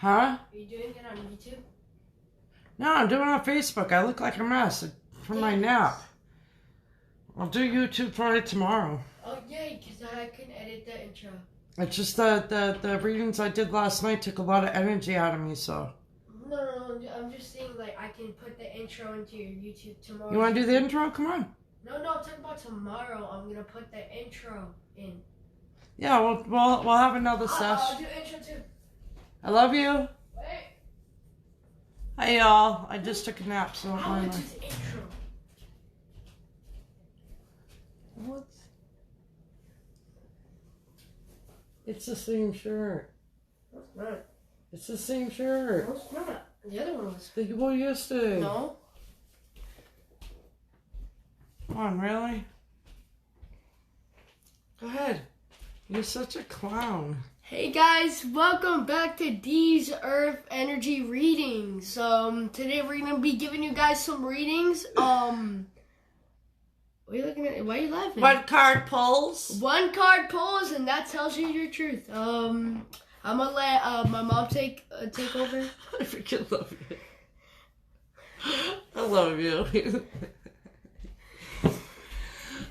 Huh? Are you doing it on YouTube? No, I'm doing it on Facebook. I look like a mess from my nap. I'll do YouTube probably tomorrow. Oh, yay, because I can edit the intro. It's just the readings I did last night took a lot of energy out of me, so. No, I'm just saying, like, I can put the intro into your YouTube tomorrow. You want to do the intro? Come on. No, I'm talking about tomorrow. I'm going to put the intro in. Yeah, we'll have another session. I'll do intro too. I love you. Wait. Hey, y'all. I just took a nap, so I want to do the intro. What? It's the same shirt. No, it's not. It's the same shirt. No, it's not. The other one was. That you wore yesterday. No. Come on, really? Go ahead. You're such a clown. Hey guys, welcome back to D's Earth Energy Readings. Today we're gonna be giving you guys some readings. What are you looking at? Why are you laughing? One card pulls. One card pulls, and that tells you your truth. I'm gonna let my mom take over. I freaking love you. I love you.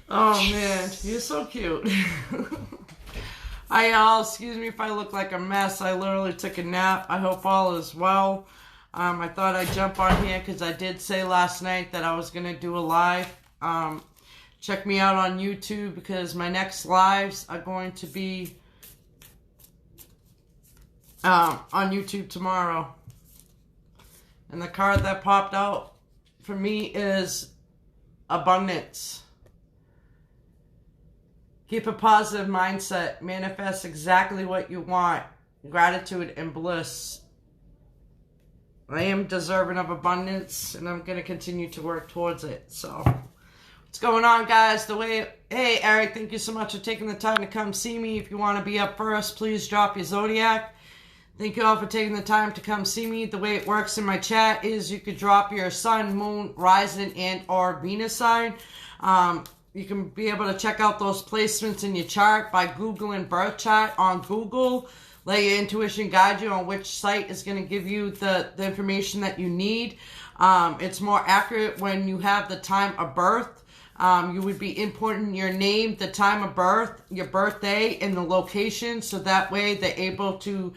Oh man, you're so cute. Hi y'all, excuse me if I look like a mess. I literally took a nap. I hope all is well. I thought I'd jump on here because I did say last night that I was going to do a live. Check me out on YouTube because my next lives are going to be on YouTube tomorrow. And the card that popped out for me is abundance. Keep a positive mindset. Manifest exactly what you want. Gratitude and bliss. I am deserving of abundance, and I'm going to continue to work towards it. So, what's going on, guys? Hey, Eric, thank you so much for taking the time to come see me. If you want to be up first, please drop your Zodiac. Thank you all for taking the time to come see me. The way it works in my chat is you could drop your sun, moon, rising, and or Venus sign. You can be able to check out those placements in your chart by Googling birth chart on Google. Let your intuition guide you on which site is going to give you the information that you need. It's more accurate when you have the time of birth. You would be inputting your name, the time of birth, your birthday, and the location. So that way they're able to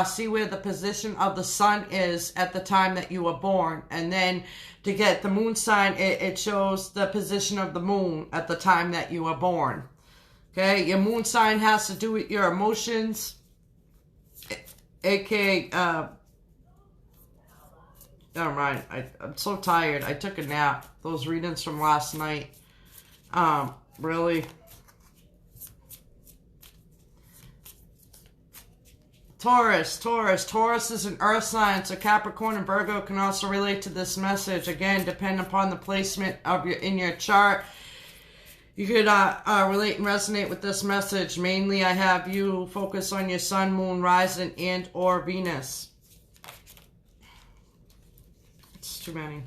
see where the position of the sun is at the time that you were born. And then to get the moon sign, it shows the position of the moon at the time that you were born. Okay, your moon sign has to do with your emotions, aka, never mind, I'm so tired. I took a nap. Those readings from last night, really. Taurus is an earth sign, so Capricorn and Virgo can also relate to this message. Again, depending upon the placement of in your chart, you could relate and resonate with this message. Mainly, I have you focus on your sun, moon, rising, and or Venus. It's too many.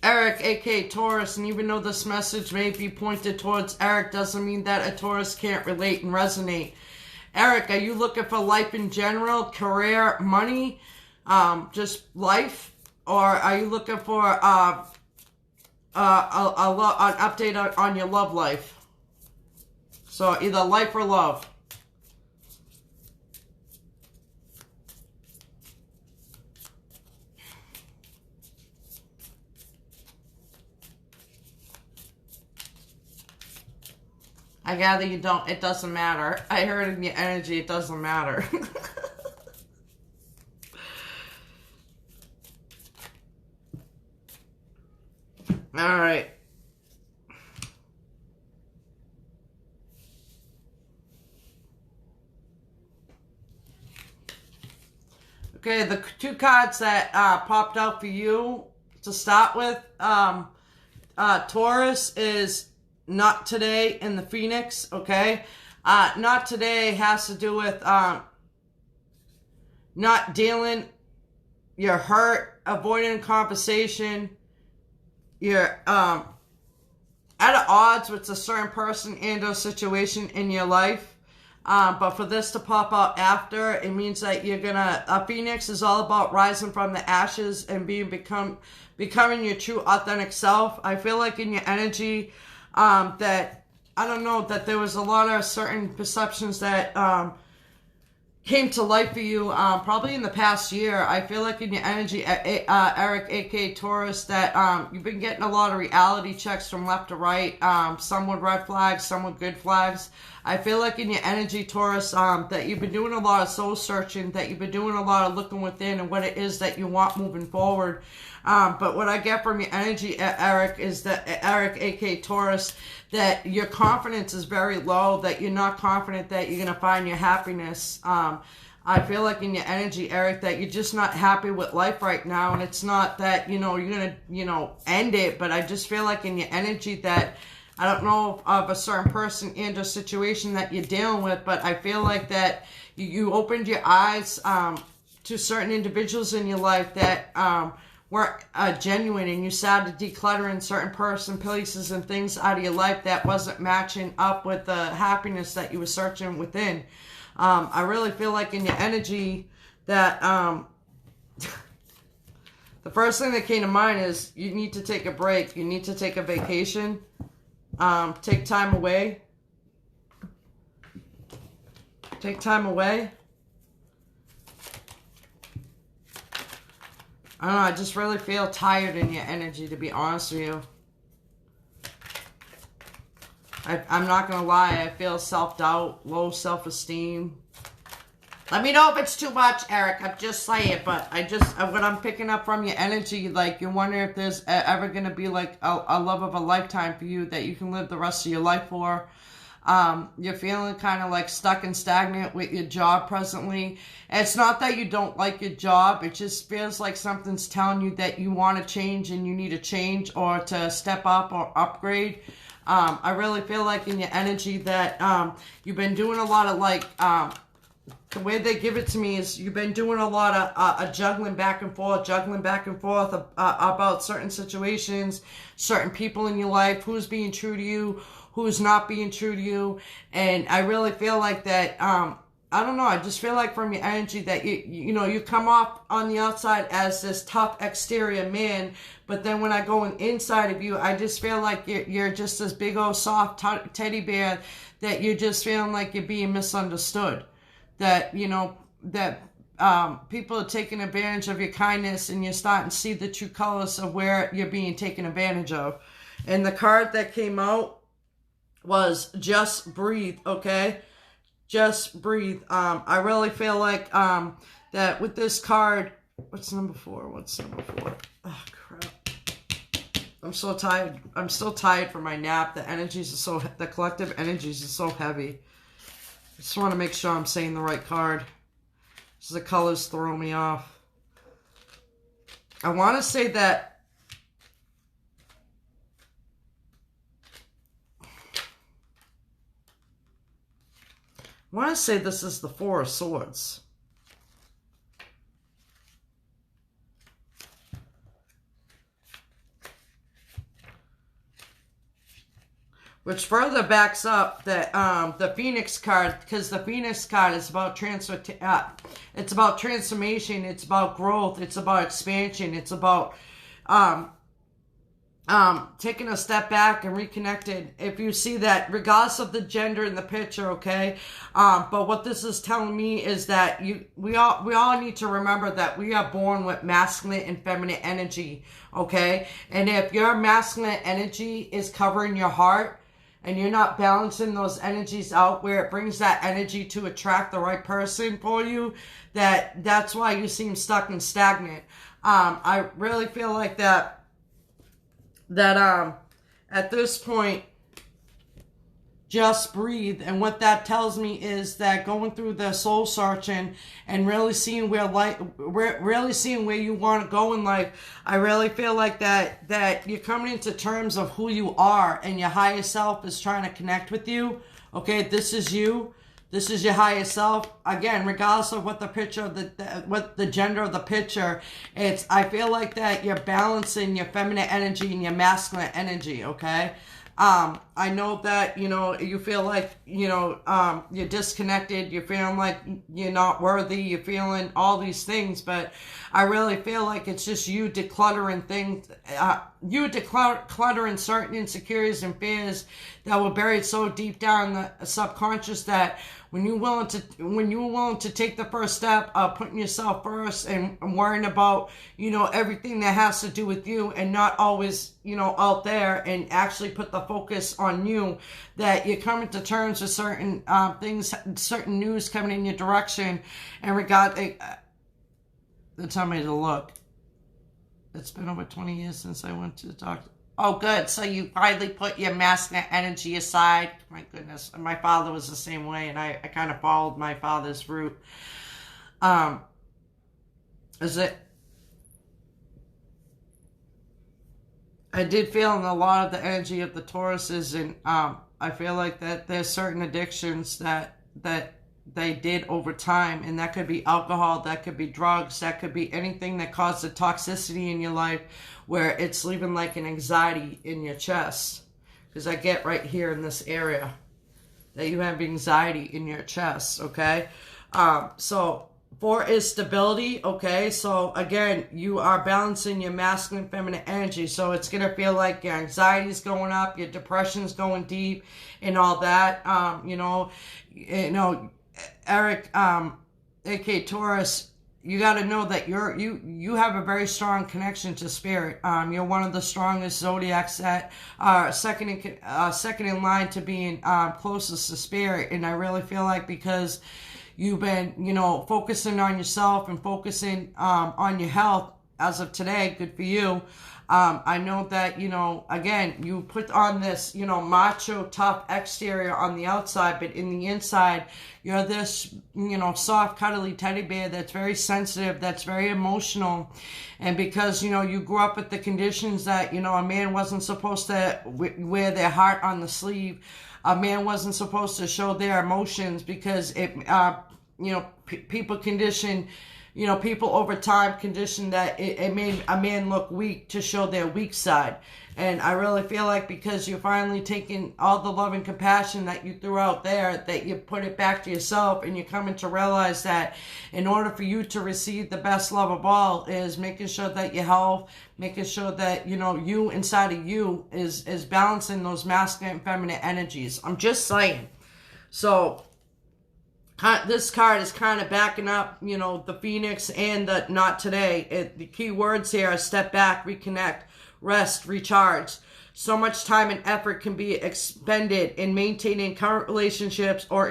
Eric, aka Taurus, and even though this message may be pointed towards Eric, doesn't mean that a Taurus can't relate and resonate. Eric, are you looking for life in general, career, money, just life? Or are you looking for an update on your love life? So either life or love. I gather you don't. It doesn't matter. I heard in your energy it doesn't matter. All right. Okay, the two cards that popped out for you to start with, Taurus is not today in the Phoenix, okay? Not today has to do with not dealing, you're hurt, avoiding conversation, you're at odds with a certain person and or situation in your life. But for this to pop out after, it means that you're gonna, Phoenix is all about rising from the ashes and becoming your true authentic self. I feel like in your energy, that, I don't know, that there was a lot of certain perceptions that, came to life for you, probably in the past year. I feel like in your energy, Eric, aka Taurus, that you've been getting a lot of reality checks from left to right, some with red flags, some with good flags. I feel like in your energy, Taurus, that you've been doing a lot of soul searching, that you've been doing a lot of looking within and what it is that you want moving forward. But what I get from your energy, Eric, is that, Eric, aka Taurus, that your confidence is very low, that you're not confident that you're going to find your happiness. I feel like in your energy, Eric, that you're just not happy with life right now. And it's not that, you're going to, end it. But I just feel like in your energy that, I don't know of a certain person and a situation that you're dealing with, but I feel like that you opened your eyes to certain individuals in your life that weren't genuine, and you started decluttering certain person, places, and things out of your life that wasn't matching up with the happiness that you were searching within. I really feel like in your energy that the first thing that came to mind is you need to take a break. You need to take a vacation. Take time away. Take time away. I don't know, I just really feel tired in your energy, to be honest with you. I'm not going to lie, I feel self-doubt, low self-esteem. Let me know if it's too much, Eric. I'm just saying, but what I'm picking up from your energy, like, you're wondering if there's ever going to be, like, a love of a lifetime for you that you can live the rest of your life for. You're feeling kind of like stuck and stagnant with your job presently. And it's not that you don't like your job. It just feels like something's telling you that you want to change and you need to change or to step up or upgrade. I really feel like in your energy that you've been doing a lot of like, the way they give it to me is you've been doing a lot of juggling back and forth about certain situations, certain people in your life, who's being true to you, who's not being true to you. And I really feel like that, I don't know, I just feel like from your energy that you come off on the outside as this tough exterior man, but then when I go inside of you, I just feel like you're just this big old soft teddy bear that you're just feeling like you're being misunderstood. That, people are taking advantage of your kindness, and you're starting to see the true colors of where you're being taken advantage of. And the card that came out was Just Breathe, okay? Just breathe. I really feel like that with this card, what's number 4? Oh, crap. I'm so tired. I'm still tired from my nap. The collective energies are so heavy. I just want to make sure I'm saying the right card. So the colors throw me off. I want to say that this is the 4 of Swords. Which further backs up that the Phoenix card, because the Phoenix card is about it's about transformation, it's about growth, it's about expansion, it's about taking a step back and reconnected. If you see that, regardless of the gender in the picture, okay. But what this is telling me is that we all need to remember that we are born with masculine and feminine energy, okay. And if your masculine energy is covering your heart, and you're not balancing those energies out where it brings that energy to attract the right person for you, that's why you seem stuck and stagnant. I really feel like that at this point, just breathe. And what that tells me is that going through the soul searching and really seeing where you want to go in life, I really feel like that you're coming into terms of who you are, and your higher self is trying to connect with you. Okay, this is you. This is your higher self. Again, regardless of what the picture, what the gender of the picture, I feel like that you're balancing your feminine energy and your masculine energy, okay? I know that, you feel like, you're disconnected, you're feeling like you're not worthy, you're feeling all these things, but I really feel like it's just you decluttering things, decluttering certain insecurities and fears that were buried so deep down in the subconscious that when you're willing to take the first step of putting yourself first and worrying about, everything that has to do with you and not always, out there, and actually put the focus on you, that you're coming to terms with certain things, certain news coming in your direction in regard to, they tell me to look. It's been over 20 years since I went to the doctor. Oh, good. So you finally put your masculine energy aside. My goodness. My father was the same way, and I kind of followed my father's route. Is it? I did feel in a lot of the energy of the Tauruses, and I feel like that there's certain addictions that they did over time, and that could be alcohol, that could be drugs, that could be anything that caused a toxicity in your life where it's leaving like an anxiety in your chest. Because I get right here in this area that you have anxiety in your chest, okay? So 4 is stability, okay? So again, you are balancing your masculine, feminine energy. So it's going to feel like your anxiety is going up, your depression is going deep, and all that. Eric, aka Taurus, you got to know that you have a very strong connection to spirit. You're one of the strongest zodiacs that are second in line to being closest to spirit. And I really feel like because you've been, focusing on yourself and focusing on your health as of today, good for you. I know that, again, you put on this, macho, tough exterior on the outside, but in the inside, you're this, soft, cuddly teddy bear that's very sensitive, that's very emotional. And because, you grew up with the conditions that, a man wasn't supposed to wear their heart on the sleeve. A man wasn't supposed to show their emotions because people condition, people over time condition that it made a man look weak to show their weak side. And I really feel like because you're finally taking all the love and compassion that you threw out there, that you put it back to yourself, and you're coming to realize that in order for you to receive the best love of all is making sure that your health, making sure that, you inside of you is balancing those masculine and feminine energies. I'm just saying. So this card is kind of backing up, the Phoenix and the not today. The key words here are step back, reconnect, rest, recharge. So much time and effort can be expended in maintaining current relationships or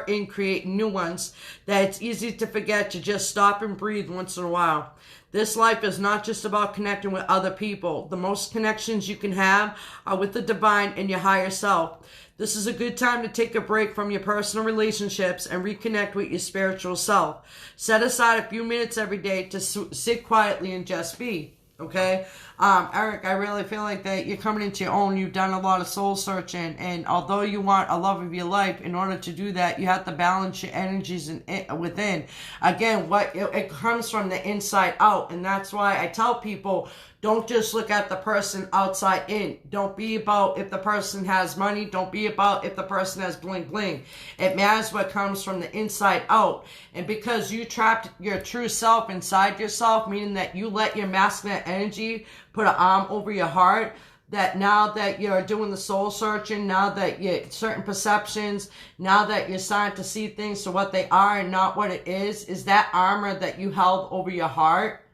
in creating new ones that it's easy to forget to just stop and breathe once in a while. This life is not just about connecting with other people. The most connections you can have are with the divine and your higher self. This is a good time to take a break from your personal relationships and reconnect with your spiritual self. Set aside a few minutes every day to sit quietly and just be. Okay? Eric, I really feel like that you're coming into your own. You've done a lot of soul searching, and although you want a love of your life, in order to do that, you have to balance your energies within. Again, it comes from the inside out, and that's why I tell people, don't just look at the person outside in. Don't be about if the person has money. Don't be about if the person has bling bling. It matters what comes from the inside out. And because you trapped your true self inside yourself, meaning that you let your masculine energy put an arm over your heart, that now that you're doing the soul searching, now that you're certain perceptions, now that you're starting to see things for what they are and not what it is that armor that you held over your heart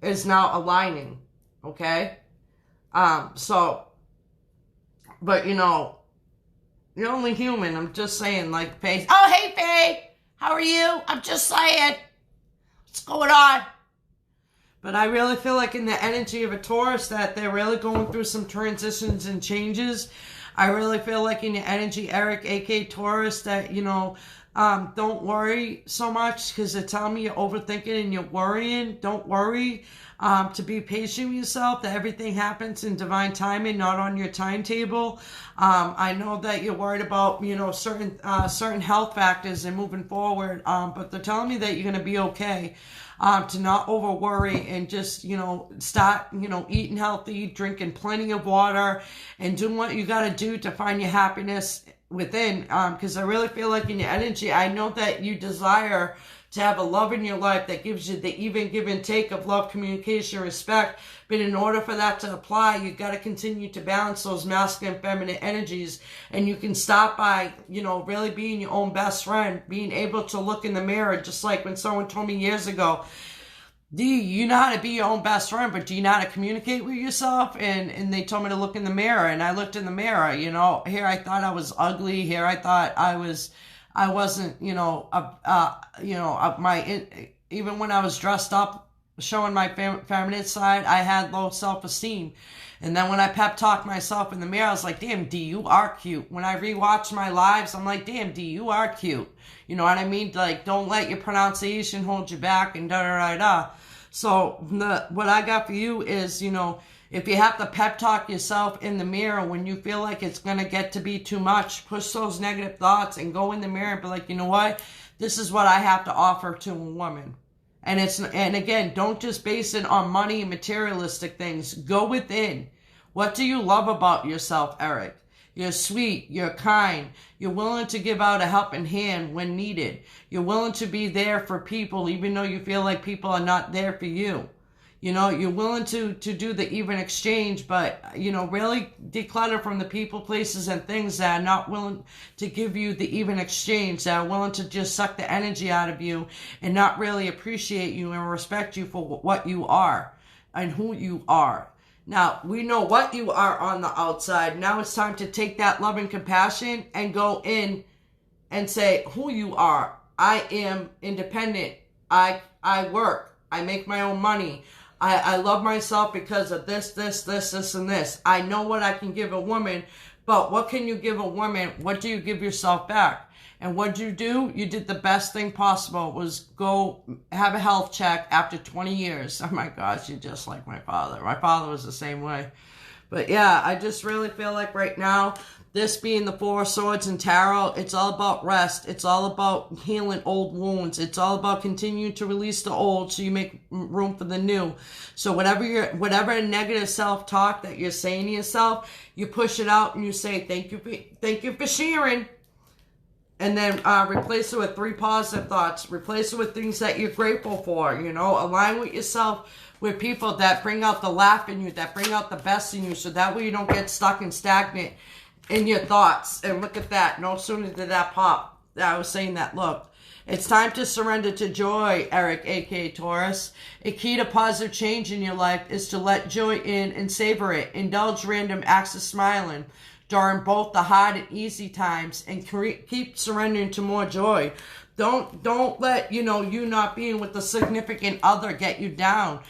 is now aligning, okay? But you're only human. I'm just saying, like, Faye. Oh, hey, Faye! How are you? I'm just saying. What's going on? But I really feel like in the energy of a Taurus that they're really going through some transitions and changes. I really feel like in your energy, Eric, aka Taurus, that, Don't worry so much because they're telling me you're overthinking and you're worrying. Don't worry. To be patient with yourself, that everything happens in divine timing, not on your timetable. I know that you're worried about, certain health factors and moving forward, but they're telling me that you're going to be okay. To not over worry and just, start, eating healthy, drinking plenty of water and doing what you got to do to find your happiness within. Because I really feel like in your energy, I know that you desire to have a love in your life that gives you the even give and take of love, communication, respect. But in order for that to apply, you got to continue to balance those masculine and feminine energies. And you can start by, really being your own best friend, being able to look in the mirror, just like when someone told me years ago, you know how to be your own best friend, but do you know how to communicate with yourself? And they told me to look in the mirror, and I looked in the mirror, here I thought I was ugly. Here I thought I wasn't, even when I was dressed up, showing my feminine side, I had low self-esteem. And then when I pep talked myself in the mirror, I was like, damn, D, you are cute. When I rewatched my lives, I'm like, damn, D, you are cute. You know what I mean? Like, don't let your pronunciation hold you back and da-da-da-da. So what I got for you is, if you have to pep talk yourself in the mirror when you feel like it's going to get to be too much, push those negative thoughts and go in the mirror and be like, you know what? This is what I have to offer to a woman. And again, don't just base it on money and materialistic things. Go within. What do you love about yourself, Eric? You're sweet, you're kind, you're willing to give out a helping hand when needed. You're willing to be there for people even though you feel like people are not there for you. You're willing to do the even exchange, but, really declutter from the people, places, and things that are not willing to give you the even exchange, that are willing to just suck the energy out of you and not really appreciate you and respect you for what you are and who you are. Now, we know what you are on the outside. Now it's time to take that love and compassion and go in and say who you are. I am independent. I work. I make my own money. I love myself because of this, and this. I know what I can give a woman, but what can you give a woman? What do you give yourself back? And what you do? You did the best thing possible, was go have a health check after 20 years. Oh my gosh, you're just like my father. My father was the same way. But yeah, I just really feel like right now, this being the Four of Swords and Tarot, it's all about rest. It's all about healing old wounds. It's all about continuing to release the old so you make room for the new. So whatever negative self-talk that you're saying to yourself, you push it out and you say, thank you for sharing. And then replace it with 3 positive thoughts. Replace it with things that you're grateful for. Align with yourself with people that bring out the laugh in you, that bring out the best in you, so that way you don't get stuck and stagnant in your thoughts. And look at that. No sooner did that pop, I was saying that, look. It's time to surrender to joy, Eric, aka Taurus. A key to positive change in your life is to let joy in and savor it. Indulge random acts of smiling during both the hard and easy times, and keep surrendering to more joy. Don't let, you not being with the significant other get you down.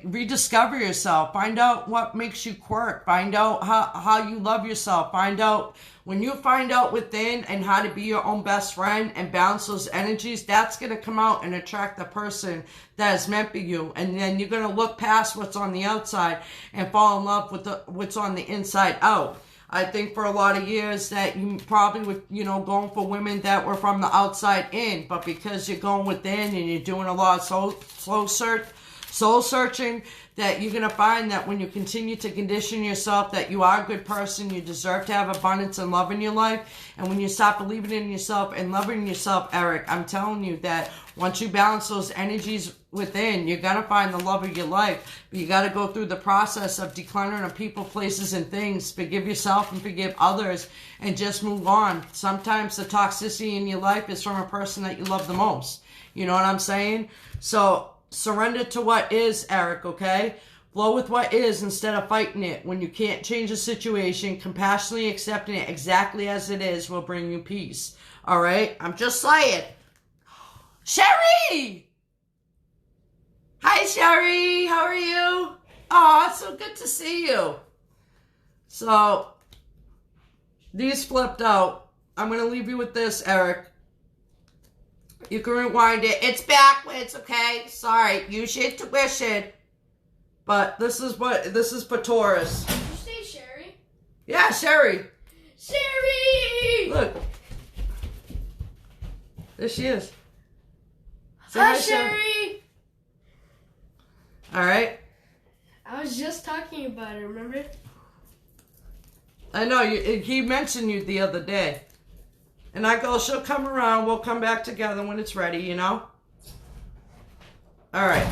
Rediscover yourself. Find out what makes you quirk. Find out how you love yourself. When you find out within and how to be your own best friend and balance those energies, that's going to come out and attract the person that is meant for you. And then you're going to look past what's on the outside and fall in love with what's on the inside out. I think for a lot of years that you probably were, going for women that were from the outside in, but because you're going within and you're doing a lot of soul searching, that you're going to find that when you continue to condition yourself that you are a good person, you deserve to have abundance and love in your life. And when you stop believing in yourself and loving yourself, Eric, I'm telling you that once you balance those energies within, you're going to find the love of your life. But you got to go through the process of decluttering of people, places, and things. Forgive yourself and forgive others and just move on. Sometimes the toxicity in your life is from a person that you love the most. You know what I'm saying? So surrender to what is, Eric, okay? Flow with what is instead of fighting it. When you can't change a situation, compassionately accepting it exactly as it is will bring you peace. All right? I'm just saying. Sherry! Hi, Sherry. How are you? Oh, it's so good to see you. So, these flipped out. I'm going to leave you with this, Eric. You can rewind it. It's backwards, okay? Sorry. Use your intuition. But this is for Taurus. Did you say Sherry? Yeah, Sherry. Sherry! Look. There she is. Say Hi, Sherry. All right. I was just talking about it, remember? I know. He mentioned you the other day. And I go, she'll come around. We'll come back together when it's ready, you know? All right.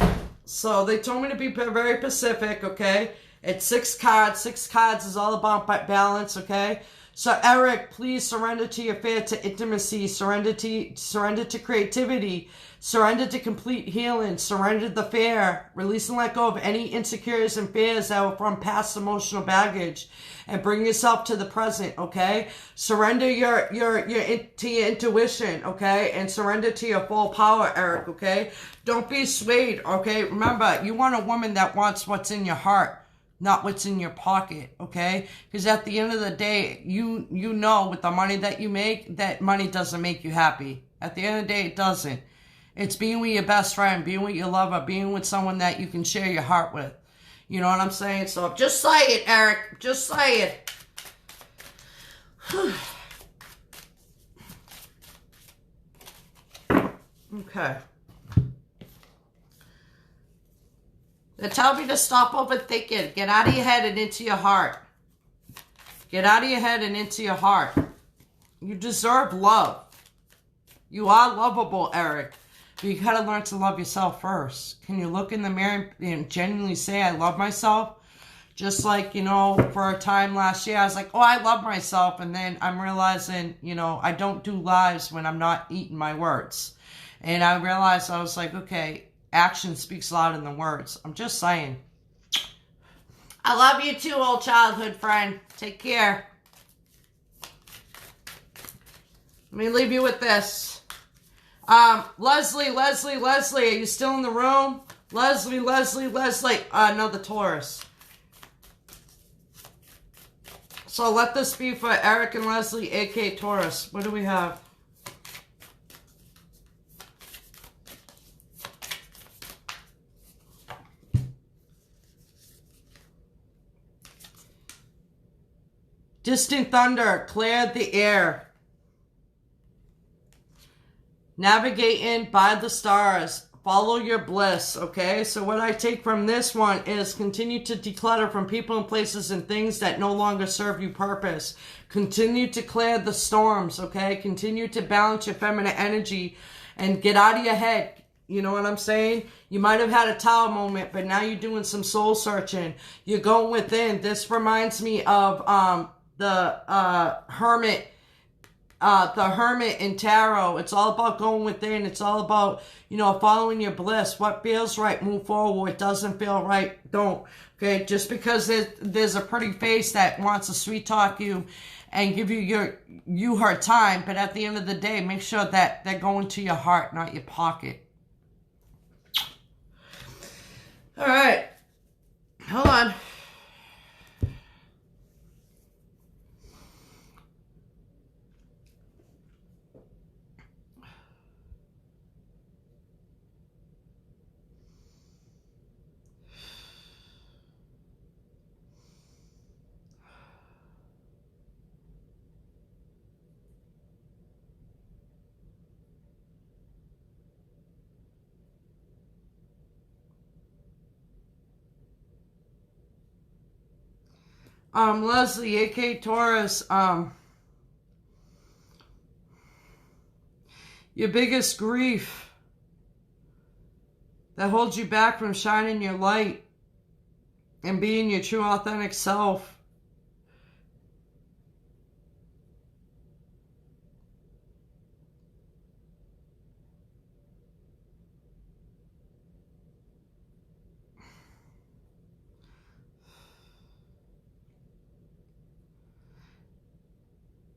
So they told me to be very specific, okay? It's 6 cards. 6 cards is all about balance, okay? So Eric, please surrender to your fear, to intimacy, surrender to creativity, surrender to complete healing, surrender to the fear, release and let go of any insecurities and fears that were from past emotional baggage, and bring yourself to the present, okay? Surrender to your intuition, okay? And surrender to your full power, Eric, okay? Don't be swayed, okay? Remember, you want a woman that wants what's in your heart, not what's in your pocket, okay? Because at the end of the day, you know with the money that you make, that money doesn't make you happy. At the end of the day, it doesn't. It's being with your best friend, being with your lover, being with someone that you can share your heart with. You know what I'm saying? So just say it, Eric. Just say it. Okay. They tell me to stop overthinking. Get out of your head and into your heart. Get out of your head and into your heart. You deserve love. You are lovable, Eric. But you gotta learn to love yourself first. Can you look in the mirror and genuinely say, I love myself? Just like, you know, for a time last year, I was like, oh, I love myself. And then I'm realizing, you know, I don't do lives when I'm not eating my words. And I realized, I was like, okay, action speaks louder than words. I'm just saying. I love you too, old childhood friend. Take care. Let me leave you with this. Leslie, are you still in the room? Leslie. No, the Taurus. So let this be for Eric and Leslie, aka Taurus. What do we have? Distant thunder, cleared the air. Navigating by the stars. Follow your bliss, okay? So what I take from this one is continue to declutter from people and places and things that no longer serve you purpose. Continue to clear the storms, okay? Continue to balance your feminine energy and get out of your head. You know what I'm saying? You might have had a tower moment, but now you're doing some soul searching. You're going within. This reminds me of the hermit in tarot. It's all about going within. It's all about, you know, following your bliss. What feels right, move forward. What doesn't feel right, don't. Okay, just because there's a pretty face that wants to sweet talk you and give you her time, but at the end of the day, make sure that they're going to your heart, not your pocket. All right, hold on. Leslie, aka Taurus, your biggest grief that holds you back from shining your light and being your true authentic self.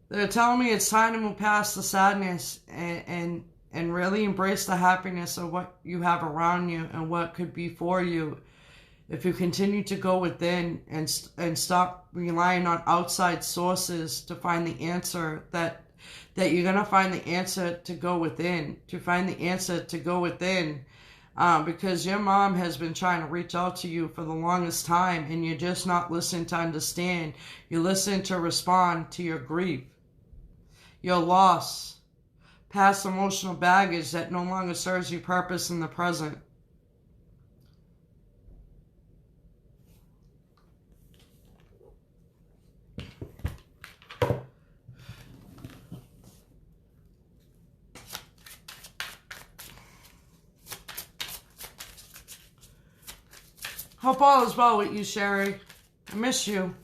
They're telling me it's time to move past the sadness and really embrace the happiness of what you have around you and what could be for you if you continue to go within and stop relying on outside sources to find the answer that that you're going to find the answer to go within, because your mom has been trying to reach out to you for the longest time, and you're just not listening to understand. You listen to respond to your grief, your loss, past emotional baggage that no longer serves you purpose in the present. Hope all is well with you, Sherry. I miss you.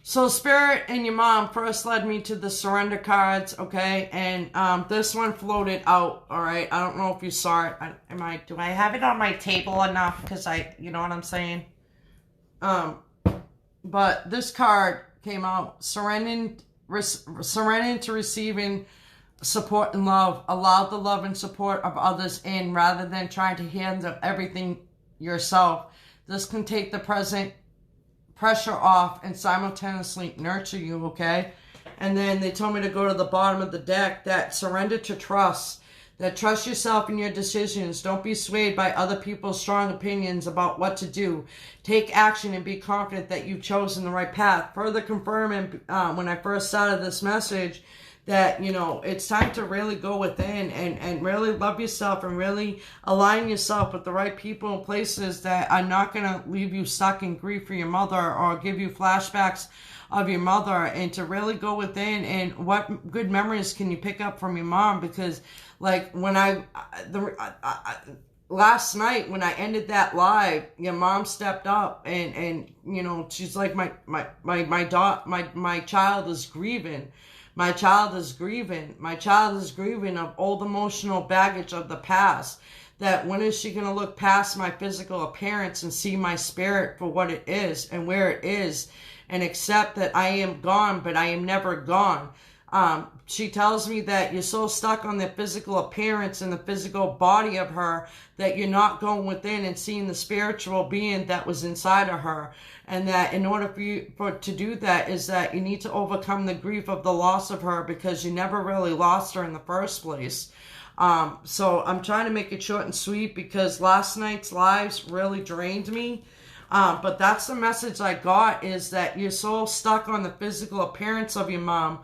So Spirit and your mom first led me to the surrender cards, okay? And this one floated out, all right? I don't know if you saw it. Do I have it on my table enough? Because you know what I'm saying? But this card came out, surrendering to receiving support and love. Allow the love and support of others in rather than trying to handle everything yourself. This can take the present pressure off and simultaneously nurture you, okay? And then they told me to go to the bottom of the deck, that surrender to trust. That trust yourself in your decisions. Don't be swayed by other people's strong opinions about what to do. Take action and be confident that you've chosen the right path. Further confirming when I first started this message that, you know, it's time to really go within and really love yourself and really align yourself with the right people and places that are not going to leave you stuck in grief for your mother or give you flashbacks of your mother, and to really go within and what good memories can you pick up from your mom. Because like when last night when I ended that live, your mom stepped up and you know, she's like, my child is grieving. My child is grieving. My child is grieving of old emotional baggage of the past. That when is she going to look past my physical appearance and see my spirit for what it is and where it is, and accept that I am gone, but I am never gone. She tells me that you're so stuck on the physical appearance and the physical body of her that you're not going within and seeing the spiritual being that was inside of her. And that in order for you to do that is that you need to overcome the grief of the loss of her, because you never really lost her in the first place. So I'm trying to make it short and sweet because last night's lives really drained me. But that's the message I got, is that you're so stuck on the physical appearance of your mom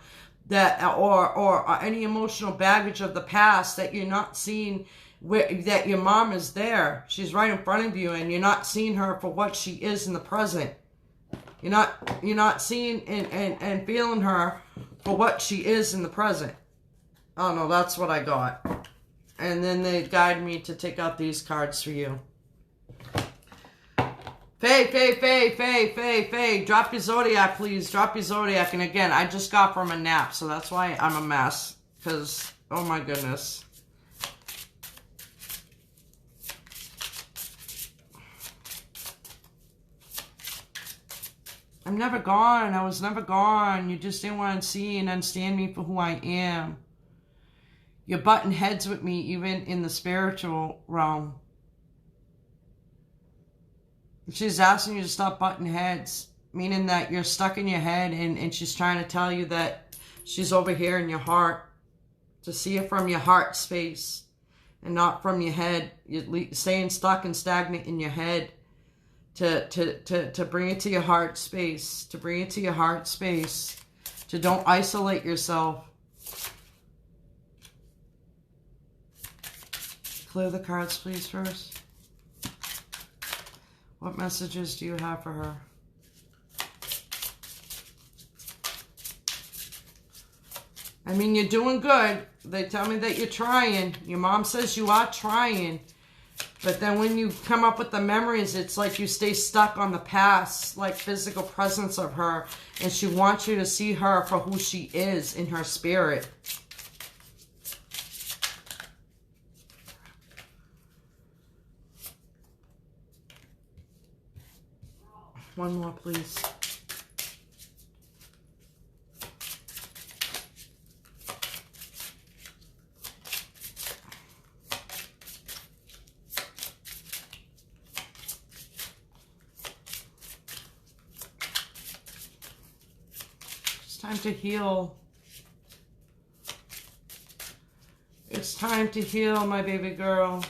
that or any emotional baggage of the past that you're not seeing that your mom is there. She's right in front of you, and you're not seeing her for what she is in the present. You're not seeing and feeling her for what she is in the present. Oh no, that's what I got. And then they guide me to take out these cards for you. Faye, drop your Zodiac, please. Drop your Zodiac. And again, I just got from a nap, so that's why I'm a mess. Because, oh my goodness. I'm never gone. I was never gone. You just didn't want to see and understand me for who I am. You're butting heads with me, even in the spiritual realm. She's asking you to stop butting heads, meaning that you're stuck in your head, and she's trying to tell you that she's over here in your heart, to see it from your heart space and not from your head. You're staying stuck and stagnant in your head, to bring it to your heart space, to don't isolate yourself. Clear the cards, please, first. What messages do you have for her? I mean, you're doing good. They tell me that you're trying. Your mom says you are trying. But then when you come up with the memories, it's like you stay stuck on the past, like physical presence of her. And she wants you to see her for who she is in her spirit. One more, please. Time to heal. It's time to heal, my baby girl.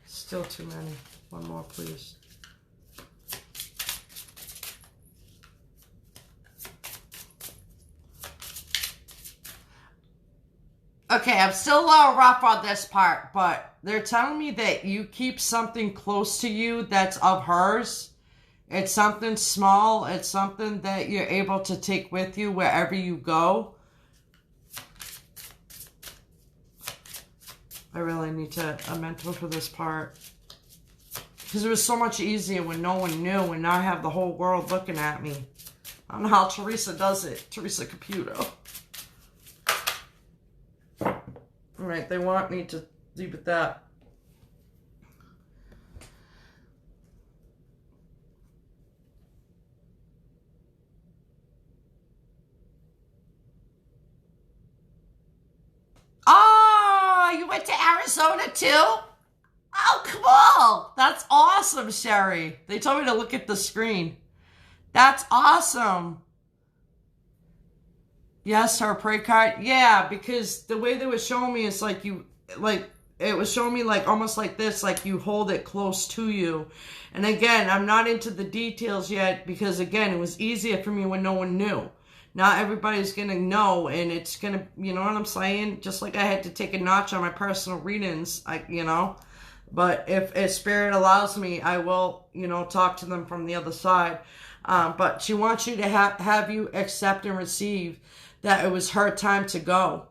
Still too many. One more, please. Okay, I'm still a little rough on this part, but they're telling me that you keep something close to you that's of hers. It's something small. It's something that you're able to take with you wherever you go. I really need a mentor for this part. Because it was so much easier when no one knew, and now I have the whole world looking at me. I don't know how Teresa does it. Teresa Caputo. Alright, they want me to leave it that. Oh, you went to Arizona too? Oh, cool. That's awesome, Sherry. They told me to look at the screen. That's awesome. Yes, her pray card. Yeah, because the way they were showing me is like it was showing me like almost like this, like you hold it close to you. And again, I'm not into the details yet because again, it was easier for me when no one knew. Now everybody's going to know, and it's going to, you know what I'm saying? Just like I had to take a notch on my personal readings, you know. But if Spirit allows me, I will, you know, talk to them from the other side. But she wants you to have you accept and receive that it was her time to go.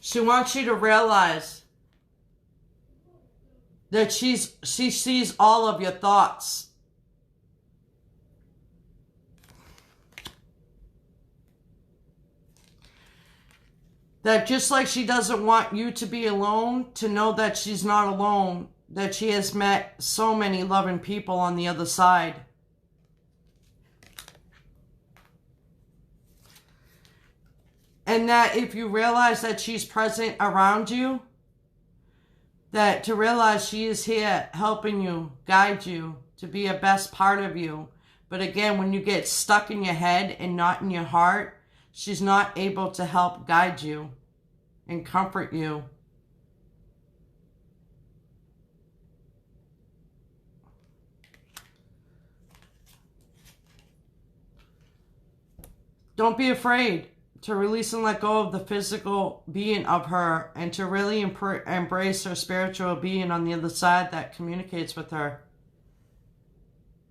She wants you to realize that she sees all of your thoughts. That just like she doesn't want you to be alone, to know that she's not alone, that she has met so many loving people on the other side. And that if you realize that she's present around you, that to realize she is here helping you, guide you, to be a best part of you. But again, when you get stuck in your head and not in your heart, she's not able to help guide you and comfort you. Don't be afraid to release and let go of the physical being of her and to really embrace her spiritual being on the other side that communicates with her.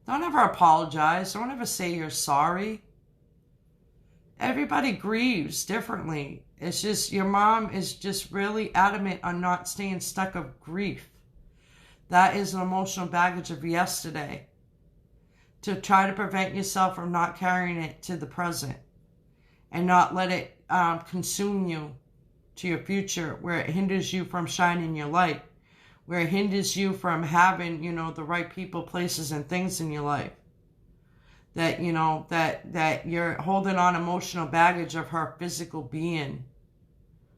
Don't ever apologize. Don't ever say you're sorry. Everybody grieves differently. It's just your mom is just really adamant on not staying stuck of grief. That is an emotional baggage of yesterday. To try to prevent yourself from not carrying it to the present. And not let it consume you to your future, where it hinders you from shining your light, where it hinders you from having, you know, the right people, places, and things in your life. That, you know, that you're holding on emotional baggage of her physical being.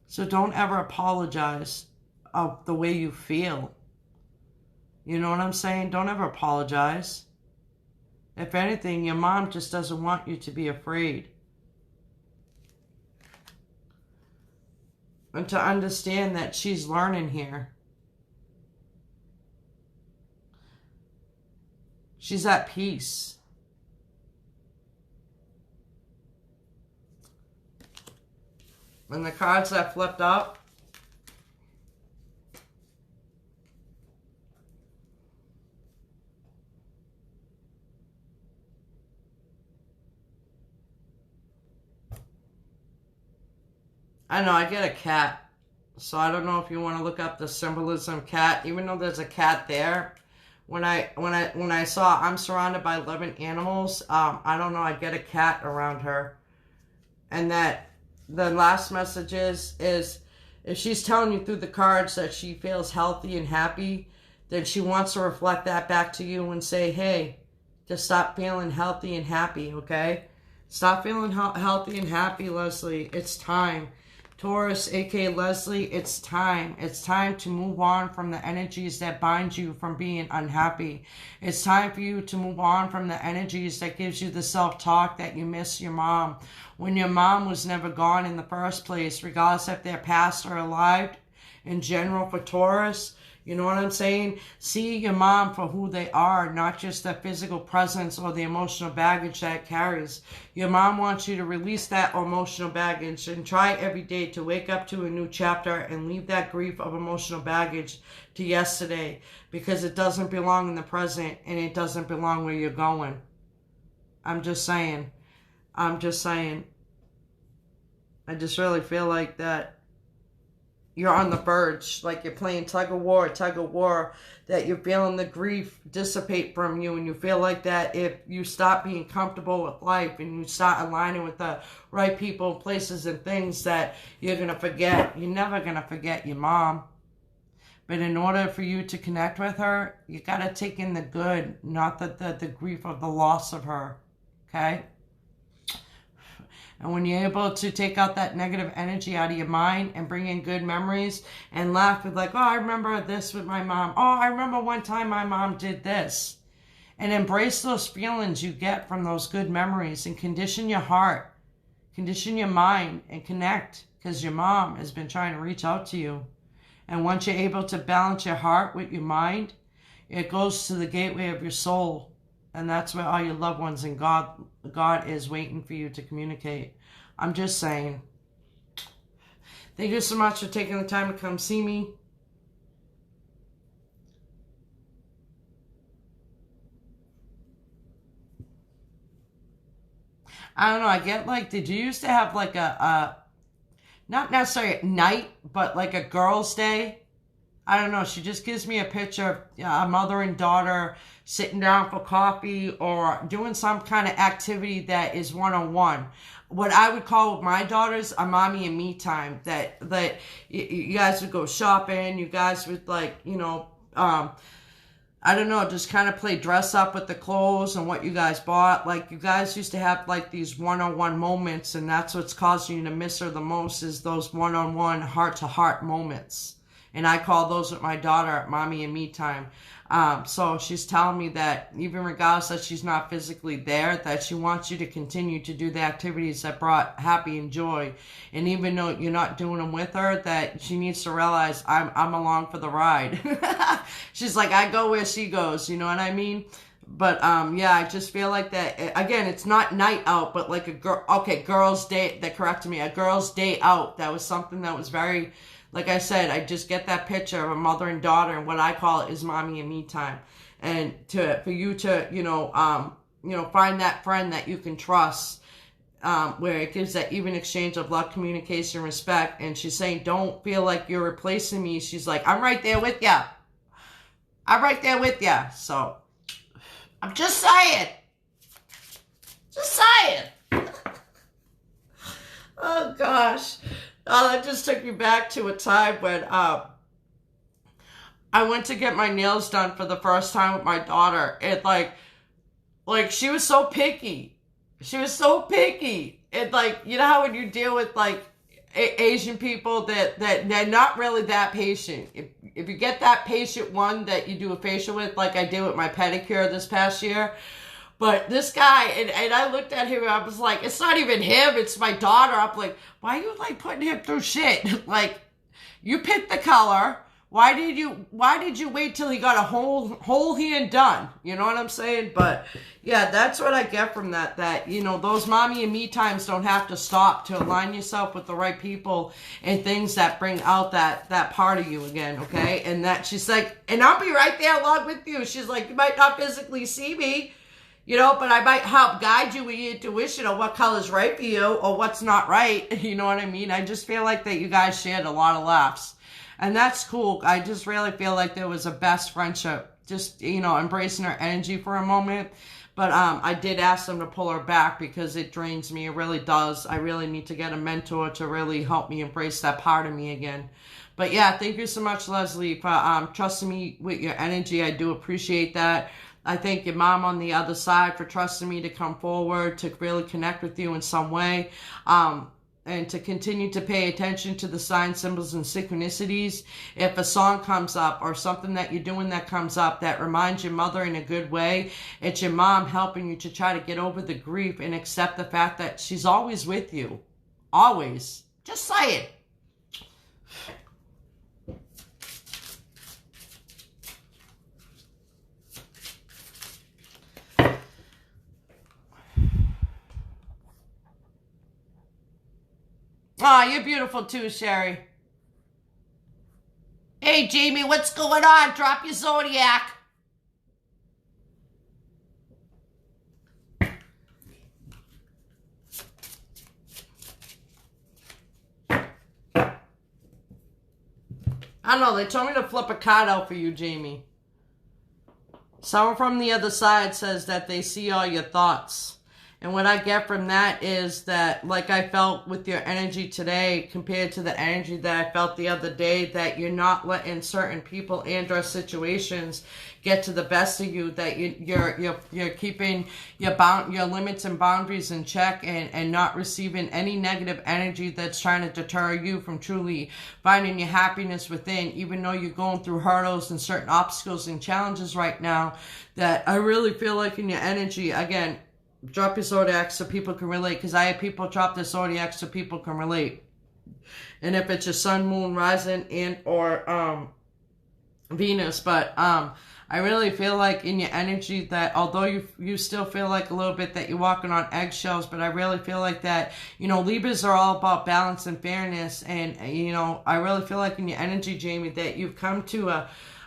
So don't ever apologize of the way you feel. You know what I'm saying? Don't ever apologize. If anything, your mom just doesn't want you to be afraid. And to understand that she's learning here. She's at peace. And the cards that flipped up. I know, I get a cat. So I don't know if you want to look up the symbolism cat. Even though there's a cat there. When I saw I'm surrounded by 11 animals, I don't know, I get a cat around her. And that the last message is if she's telling you through the cards that she feels healthy and happy, then she wants to reflect that back to you and say, hey, just stop feeling healthy and happy, okay? Stop feeling healthy and happy, Leslie. It's time. Taurus, aka Leslie, it's time. It's time to move on from the energies that bind you from being unhappy. It's time for you to move on from the energies that gives you the self-talk that you miss your mom. When your mom was never gone in the first place, regardless if they're past or alive, in general for Taurus, you know what I'm saying? See your mom for who they are, not just the physical presence or the emotional baggage that it carries. Your mom wants you to release that emotional baggage and try every day to wake up to a new chapter and leave that grief of emotional baggage to yesterday, because it doesn't belong in the present and it doesn't belong where you're going. I'm just saying. I just really feel like that you're on the verge, like you're playing tug of war, that you're feeling the grief dissipate from you, and you feel like that if you stop being comfortable with life and you start aligning with the right people, places, and things, that you're going to forget. You're never going to forget your mom. But in order for you to connect with her, you got to take in the good, not the grief of the loss of her, okay? And when you're able to take out that negative energy out of your mind and bring in good memories and laugh with like, oh, I remember this with my mom. Oh, I remember one time my mom did this. And embrace those feelings you get from those good memories and condition your heart, condition your mind, and connect, because your mom has been trying to reach out to you. And once you're able to balance your heart with your mind, it goes to the gateway of your soul. And that's where all your loved ones and God is waiting for you to communicate. I'm just saying. Thank you so much for taking the time to come see me. I don't know. I get like, did you used to have like not necessarily at night, but like a girl's day? I don't know. She just gives me a picture of a mother and daughter sitting down for coffee or doing some kind of activity that is one-on-one. What I would call with my daughters a mommy and me time. That you guys would go shopping. You guys would like, I don't know, just kind of play dress up with the clothes and what you guys bought. Like, you guys used to have like these one-on-one moments, and that's what's causing you to miss her the most, is those one-on-one heart-to-heart moments. And I call those with my daughter mommy and me time. So she's telling me that even regardless that she's not physically there, that she wants you to continue to do the activities that brought happy and joy. And even though you're not doing them with her, that she needs to realize I'm along for the ride. She's like, I go where she goes, you know what I mean? But yeah, I just feel like that, again, it's not night out, but like girl's day, that corrected me, a girl's day out. That was something that was very, like I said, I just get that picture of a mother and daughter, and what I call it is mommy and me time. And for you to, find that friend that you can trust, where it gives that even exchange of love, communication, respect. And she's saying, don't feel like you're replacing me. She's like, I'm right there with ya. I'm right there with ya. So, I'm just saying. Just saying. Oh, gosh. Oh, that just took me back to a time when I went to get my nails done for the first time with my daughter. And like she was so picky. She was so picky. And like, you know how when you deal with like Asian people that they're not really that patient. If you get that patient one that you do a facial with, like I did with my pedicure this past year. But this guy, and I looked at him and I was like, it's not even him, it's my daughter. I'm like, why are you like putting him through shit? Like, you picked the color. Why did you wait till he got a whole hand done? You know what I'm saying? But yeah, that's what I get from that, those mommy and me times don't have to stop to align yourself with the right people and things that bring out that part of you again, okay? And that she's like, and I'll be right there along with you. She's like, you might not physically see me, but I might help guide you with your intuition on what color's right for you or what's not right. You know what I mean? I just feel like that you guys shared a lot of laughs. And that's cool. I just really feel like there was a best friendship. Just, embracing her energy for a moment. But I did ask them to pull her back because it drains me. It really does. I really need to get a mentor to really help me embrace that part of me again. But yeah, thank you so much, Leslie, for trusting me with your energy. I do appreciate that. I thank your mom on the other side for trusting me to come forward, to really connect with you in some way. And to continue to pay attention to the signs, symbols, and synchronicities. If a song comes up or something that you're doing that comes up that reminds your mother in a good way, it's your mom helping you to try to get over the grief and accept the fact that she's always with you. Always. Just say it. Oh, you're beautiful too, Sherry. Hey, Jamie, what's going on? Drop your Zodiac. I don't know. They told me to flip a card out for you, Jamie. Someone from the other side says that they see all your thoughts. And what I get from that is that, like I felt with your energy today compared to the energy that I felt the other day, that you're not letting certain people and or situations get to the best of you, that you're keeping your limits and boundaries in check and not receiving any negative energy that's trying to deter you from truly finding your happiness within, even though you're going through hurdles and certain obstacles and challenges right now. That I really feel like in your energy, again, drop your Zodiac so people can relate, because I have people drop their Zodiac so people can relate. And if it's your sun, moon, rising, and or Venus, but I really feel like in your energy that although you still feel like a little bit that you're walking on eggshells, but I really feel like that, Libras are all about balance and fairness, and I really feel like in your energy, Jamie, that you've come to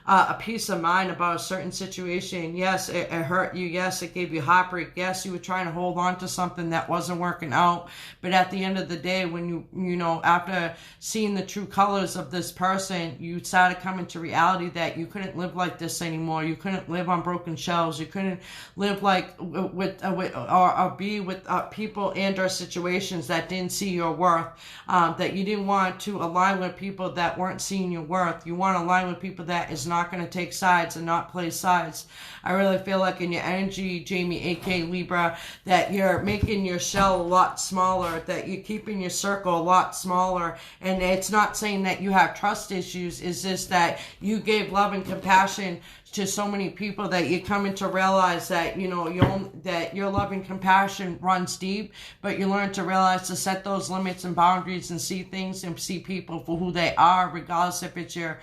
a peace of mind about a certain situation. Yes, it hurt you. Yes, it gave you heartbreak. Yes, you were trying to hold on to something that wasn't working out. But at the end of the day, when after seeing the true colors of this person, you started coming to reality that you couldn't live like this anymore. You couldn't live on broken shelves. You couldn't live like or be with people and or situations that didn't see your worth. That you didn't want to align with people that weren't seeing your worth. You want to align with people that is not going to take sides and not play sides. I really feel like in your energy, Jamie, aka Libra, that you're making your shell a lot smaller, that you're keeping your circle a lot smaller. And it's not saying that you have trust issues, it's just that you gave love and compassion to so many people that you're coming to realize that, that your love and compassion runs deep, but you learn to realize to set those limits and boundaries and see things and see people for who they are, regardless if it's your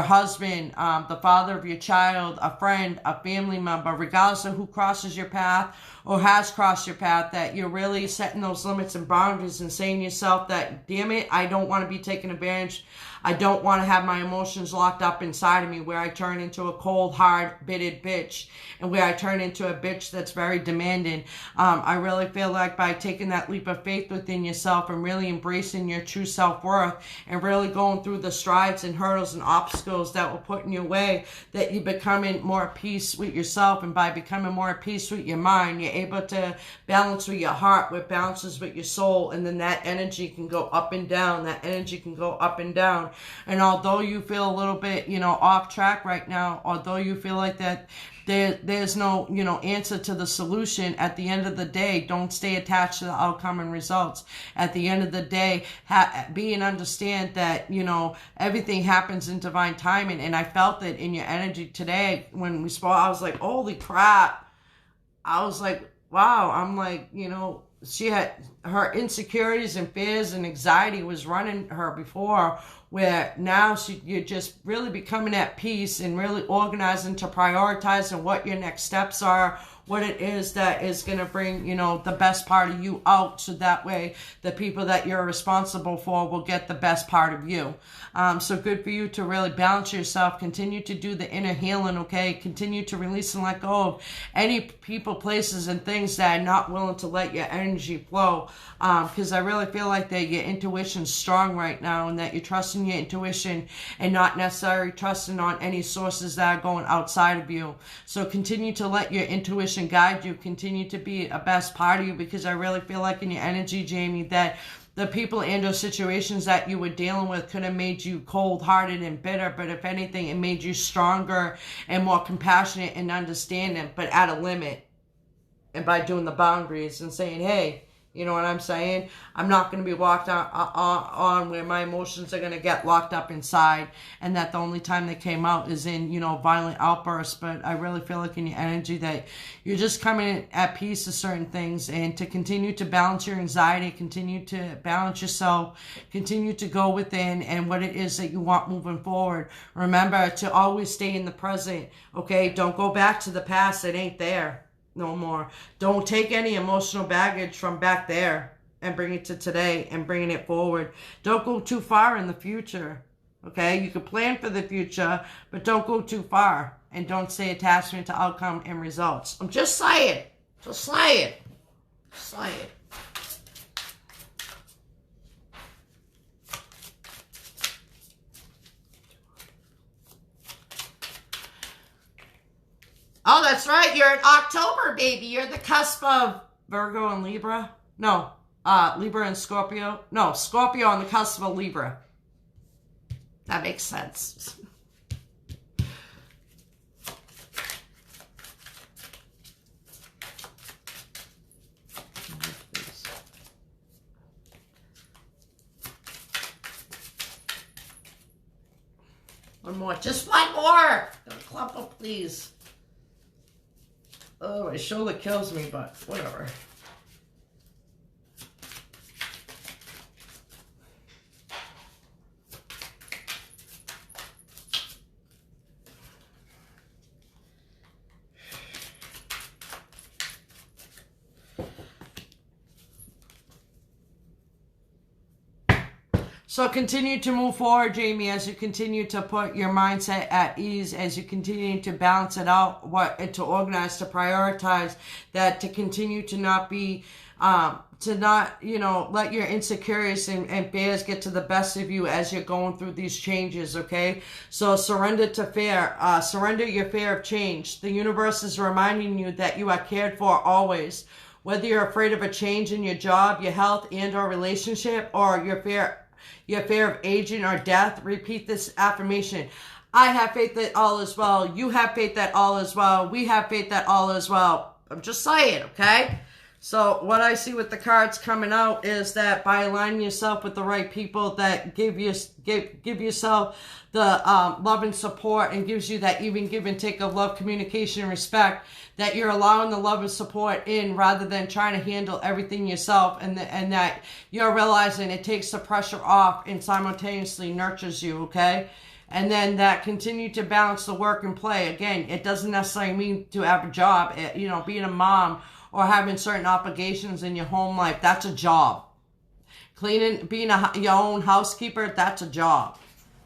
husband, the father of your child, a friend, a family member, regardless of who crosses your path or has crossed your path, that you're really setting those limits and boundaries and saying to yourself that, damn it, I don't want to be taken advantage. I don't want to have my emotions locked up inside of me where I turn into a cold, hard-bitted bitch and where I turn into a bitch that's very demanding. I really feel like by taking that leap of faith within yourself and really embracing your true self-worth and really going through the strides and hurdles and obstacles that will put in your way, that you're becoming more at peace with yourself. And by becoming more at peace with your mind, you're able to balance with your heart, with balances with your soul, and then that energy can go up and down. That energy can go up and down. And although you feel a little bit, off track right now, although you feel like that there's no, answer to the solution, at the end of the day, don't stay attached to the outcome and results. At the end of the day, be and understand that, everything happens in divine timing. And I felt it in your energy today when we spoke. I was like, holy crap. I was like, wow. I'm like, she had her insecurities and fears and anxiety was running her before, where now you're just really becoming at peace and really organizing to prioritize and what your next steps are, what it is that is going to bring, the best part of you out, so that way the people that you're responsible for will get the best part of you. So good for you to really balance yourself, continue to do the inner healing, okay? Continue to release and let go of any people, places, and things that are not willing to let your energy flow. Because I really feel like that your intuition's strong right now and that you're trusting your intuition and not necessarily trusting on any sources that are going outside of you. So continue to let your intuition guide you, continue to be a best part of you, because I really feel like in your energy, Jamie, that the people and or situations that you were dealing with could have made you cold-hearted and bitter, but if anything, it made you stronger and more compassionate and understanding, but at a limit. And by doing the boundaries and saying, hey, you know what I'm saying? I'm not going to be walked on where my emotions are going to get locked up inside, and that the only time they came out is in, you know, violent outbursts. But I really feel like in your energy that you're just coming at peace with certain things, and to continue to balance your anxiety, continue to balance yourself, continue to go within and what it is that you want moving forward. Remember to always stay in the present, okay? Don't go back to the past. It ain't there no more. Don't take any emotional baggage from back there and bring it to today and bringing it forward. Don't go too far in the future. Okay? You can plan for the future, but don't go too far. And don't stay attachment to outcome and results. I'm just saying. Just say it. Say it. Oh, that's right. You're in October, baby. You're the cusp of Virgo and Libra. No, Libra and Scorpio. No, Scorpio on the cusp of Libra. That makes sense. One more. Just one more. Don't clump up, please. Oh, my shoulder kills me, but whatever. So continue to move forward, Jamie, as you continue to put your mindset at ease, as you continue to balance it out, to organize, to prioritize, that to continue to not be, to not, you know, let your insecurities and fears get to the best of you as you're going through these changes, okay? So surrender to fear. Surrender your fear of change. The universe is reminding you that you are cared for always. Whether you're afraid of a change in your job, your health, and or relationship, or your fear of aging or death, repeat this affirmation. I have faith that all is well. You have faith that all is well. We have faith that all is well. I'm just saying, okay? So what I see with the cards coming out is that by aligning yourself with the right people that give yourself the love and support, and gives you that even give and take of love, communication, and respect, that you're allowing the love and support in rather than trying to handle everything yourself, and that you're realizing it takes the pressure off and simultaneously nurtures you, okay? And then that continue to balance the work and play. Again, it doesn't necessarily mean to have a job. You know, being a mom or having certain obligations in your home life, that's a job. Cleaning, being your own housekeeper, that's a job.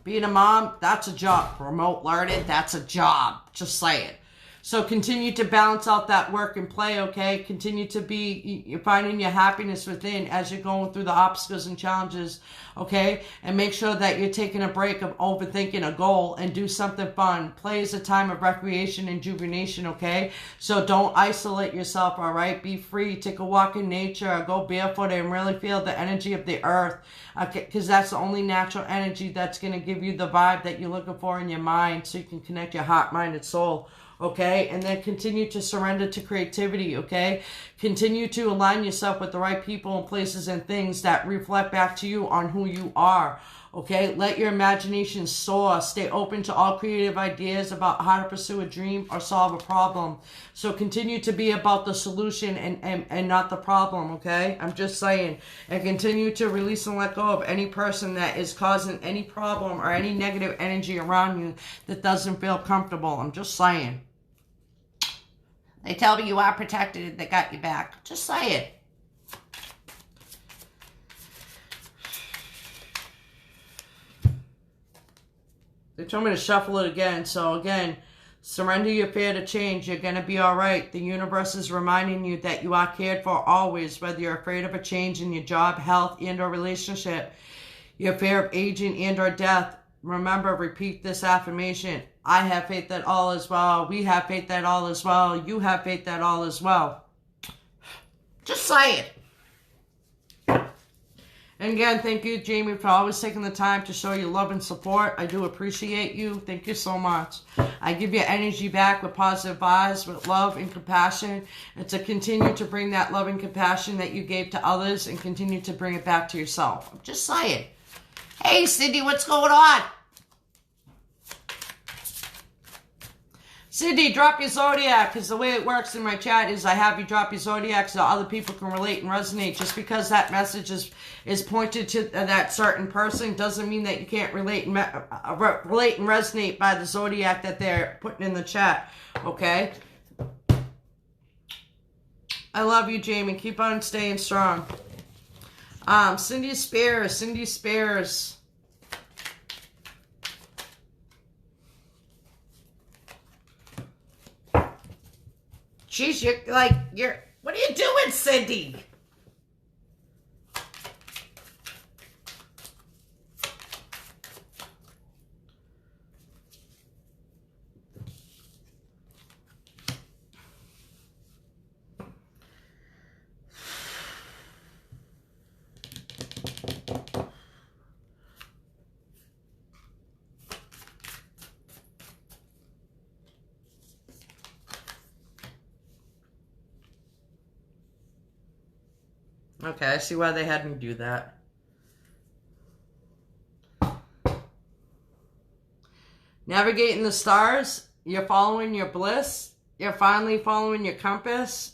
Being a mom, that's a job. Remote learning, that's a job. Just say it. So continue to balance out that work and play, okay? Continue to be, you're finding your happiness within as you're going through the obstacles and challenges, okay? And make sure that you're taking a break of overthinking a goal and do something fun. Play is a time of recreation and rejuvenation, okay? So don't isolate yourself, all right? Be free. Take a walk in nature. Go barefoot and really feel the energy of the earth, okay? Because that's the only natural energy that's going to give you the vibe that you're looking for in your mind, so you can connect your heart, mind, and soul. Okay, and then continue to surrender to creativity, okay? Continue to align yourself with the right people and places and things that reflect back to you on who you are, okay? Let your imagination soar. Stay open to all creative ideas about how to pursue a dream or solve a problem. So continue to be about the solution and not the problem, okay? I'm just saying. And continue to release and let go of any person that is causing any problem or any negative energy around you that doesn't feel comfortable. I'm just saying. They tell me you are protected and they got you back. Just say it. They told me to shuffle it again. So again, surrender your fear to change. You're going to be all right. The universe is reminding you that you are cared for always, whether you're afraid of a change in your job, health, and or relationship, your fear of aging and or death. Remember, repeat this affirmation. I have faith that all is well. We have faith that all is well. You have faith that all is well. Just say it. And again, thank you, Jamie, for always taking the time to show your love and support. I do appreciate you. Thank you so much. I give you energy back with positive vibes, with love and compassion, and to continue to bring that love and compassion that you gave to others and continue to bring it back to yourself. I'm just saying. Hey, Cindy, what's going on? Cindy, drop your Zodiac, because the way it works in my chat is I have you drop your Zodiac so other people can relate and resonate. Just because that message is pointed to that certain person doesn't mean that you can't relate and resonate by the Zodiac that they're putting in the chat, okay? I love you, Jamie. Keep on staying strong. Cindy Spears. Jeez, what are you doing, Cindy? Okay, I see why they had me do that. Navigating the stars, you're following your bliss. You're finally following your compass.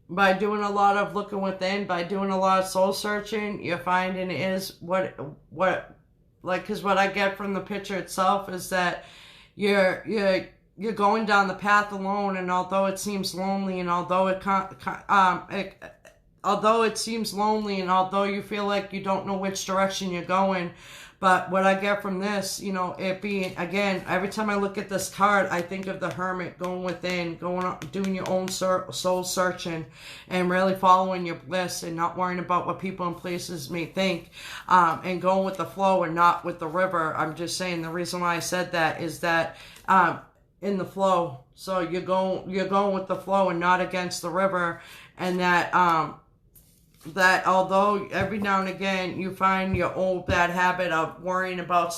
By doing a lot of looking within, by doing a lot of soul searching, you're finding is because what I get from the picture itself is that you're going down the path alone, and although it seems lonely, and although it seems lonely, and although you feel like you don't know which direction you're going, but what I get from this, it being, again, every time I look at this card, I think of the hermit going within, doing your own soul searching, and really following your bliss, and not worrying about what people and places may think, and going with the flow and not with the river. I'm just saying, the reason why I said that is that, in the flow, so you're going with the flow and not against the river, and that although every now and again you find your old bad habit of worrying about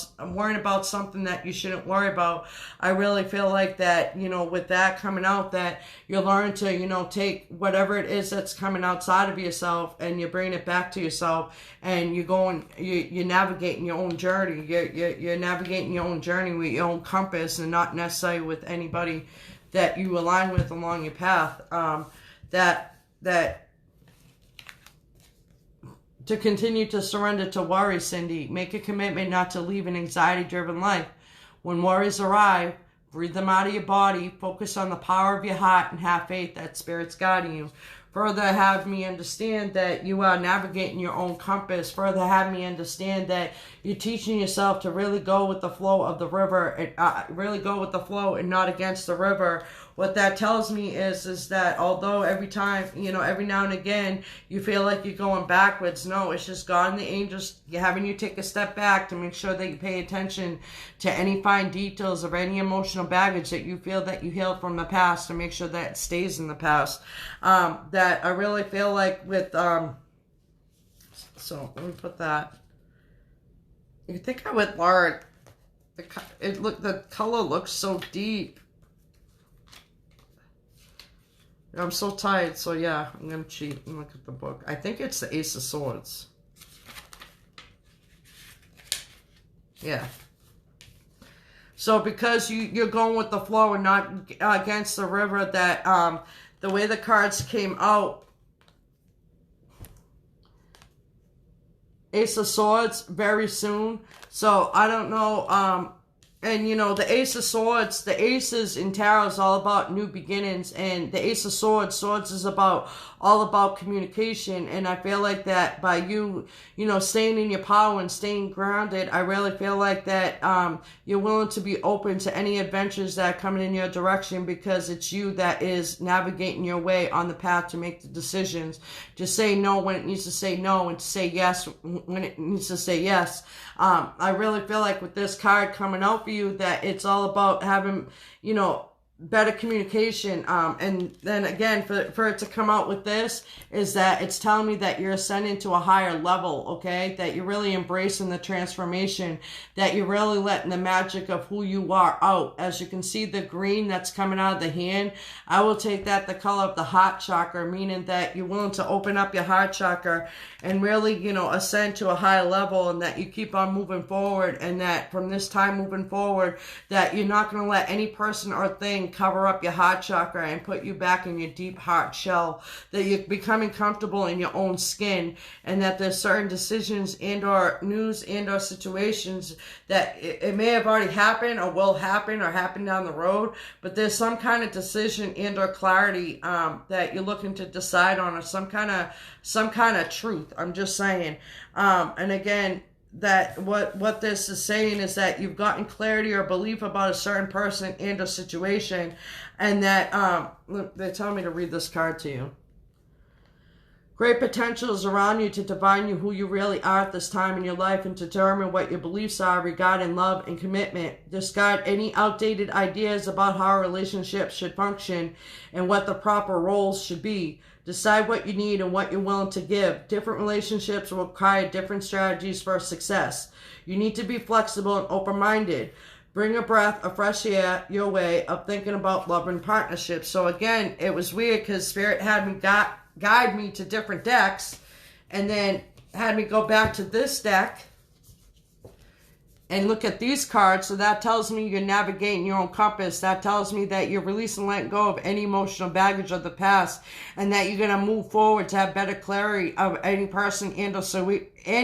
something that you shouldn't worry about, I really feel like that, with that coming out, that you learn to, take whatever it is that's coming outside of yourself and you bring it back to yourself, and you're navigating your own journey. You're navigating your own journey with your own compass, and not necessarily with anybody that you align with along your path. To continue to surrender to worry, Cindy. Make a commitment not to live an anxiety-driven life. When worries arrive, breathe them out of your body, focus on the power of your heart, and have faith that Spirit's guiding you. Further, have me understand that you are navigating your own compass. Further, have me understand that you're teaching yourself to really go with the flow of the river, and really go with the flow and not against the river. What that tells me is that although every time, every now and again, you feel like you're going backwards, no, it's just God and the angels having you take a step back to make sure that you pay attention to any fine details of any emotional baggage that you feel that you healed from the past, to make sure that it stays in the past. That I really feel like with, so let me put that. You think I would learn, the color looks so deep. I'm so tired, so yeah, I'm going to cheat and look at the book. I think it's the Ace of Swords. Yeah. So because you're going with the flow and not against the river, that the way the cards came out, Ace of Swords, very soon. So I don't know, and the Ace of Swords, the Aces in Tarot is all about new beginnings, and the Ace of Swords is all about communication. And I feel like that by you, staying in your power and staying grounded, I really feel like that you're willing to be open to any adventures that are coming in your direction, because it's you that is navigating your way on the path to make the decisions. To say no when it needs to say no, and to say yes when it needs to say yes. I really feel like with this card coming out for you, that it's all about having, better communication. And then again, for it to come out with this, is that it's telling me that you're ascending to a higher level, okay? That you're really embracing the transformation, that you're really letting the magic of who you are out. As you can see, the green that's coming out of the hand, I will take that the color of the heart chakra, meaning that you're willing to open up your heart chakra and really, ascend to a higher level, and that you keep on moving forward, and that from this time moving forward, that you're not going to let any person or thing cover up your heart chakra and put you back in your deep heart shell, that you're becoming comfortable in your own skin, and that there's certain decisions and or news and or situations that it may have already happened or will happen or happen down the road, but there's some kind of decision and or clarity that you're looking to decide on, or some kind of truth. I'm just saying. And again, that what this is saying is that you've gotten clarity or belief about a certain person and a situation, and that they're telling me to read this card to you. Great potential is around you to divine you who you really are at this time in your life, and to determine what your beliefs are regarding love and commitment. Discard any outdated ideas about how a relationship should function and what the proper roles should be. Decide what you need and what you're willing to give. Different relationships will require different strategies for success. You need to be flexible and open-minded. Bring a breath of fresh air your way of thinking about love and partnerships. So again, it was weird because Spirit had me guide me to different decks, and then had me go back to this deck and look at these cards. So that tells me you're navigating your own compass. That tells me that you're releasing and letting go of any emotional baggage of the past, and that you're going to move forward to have better clarity of any person and or situation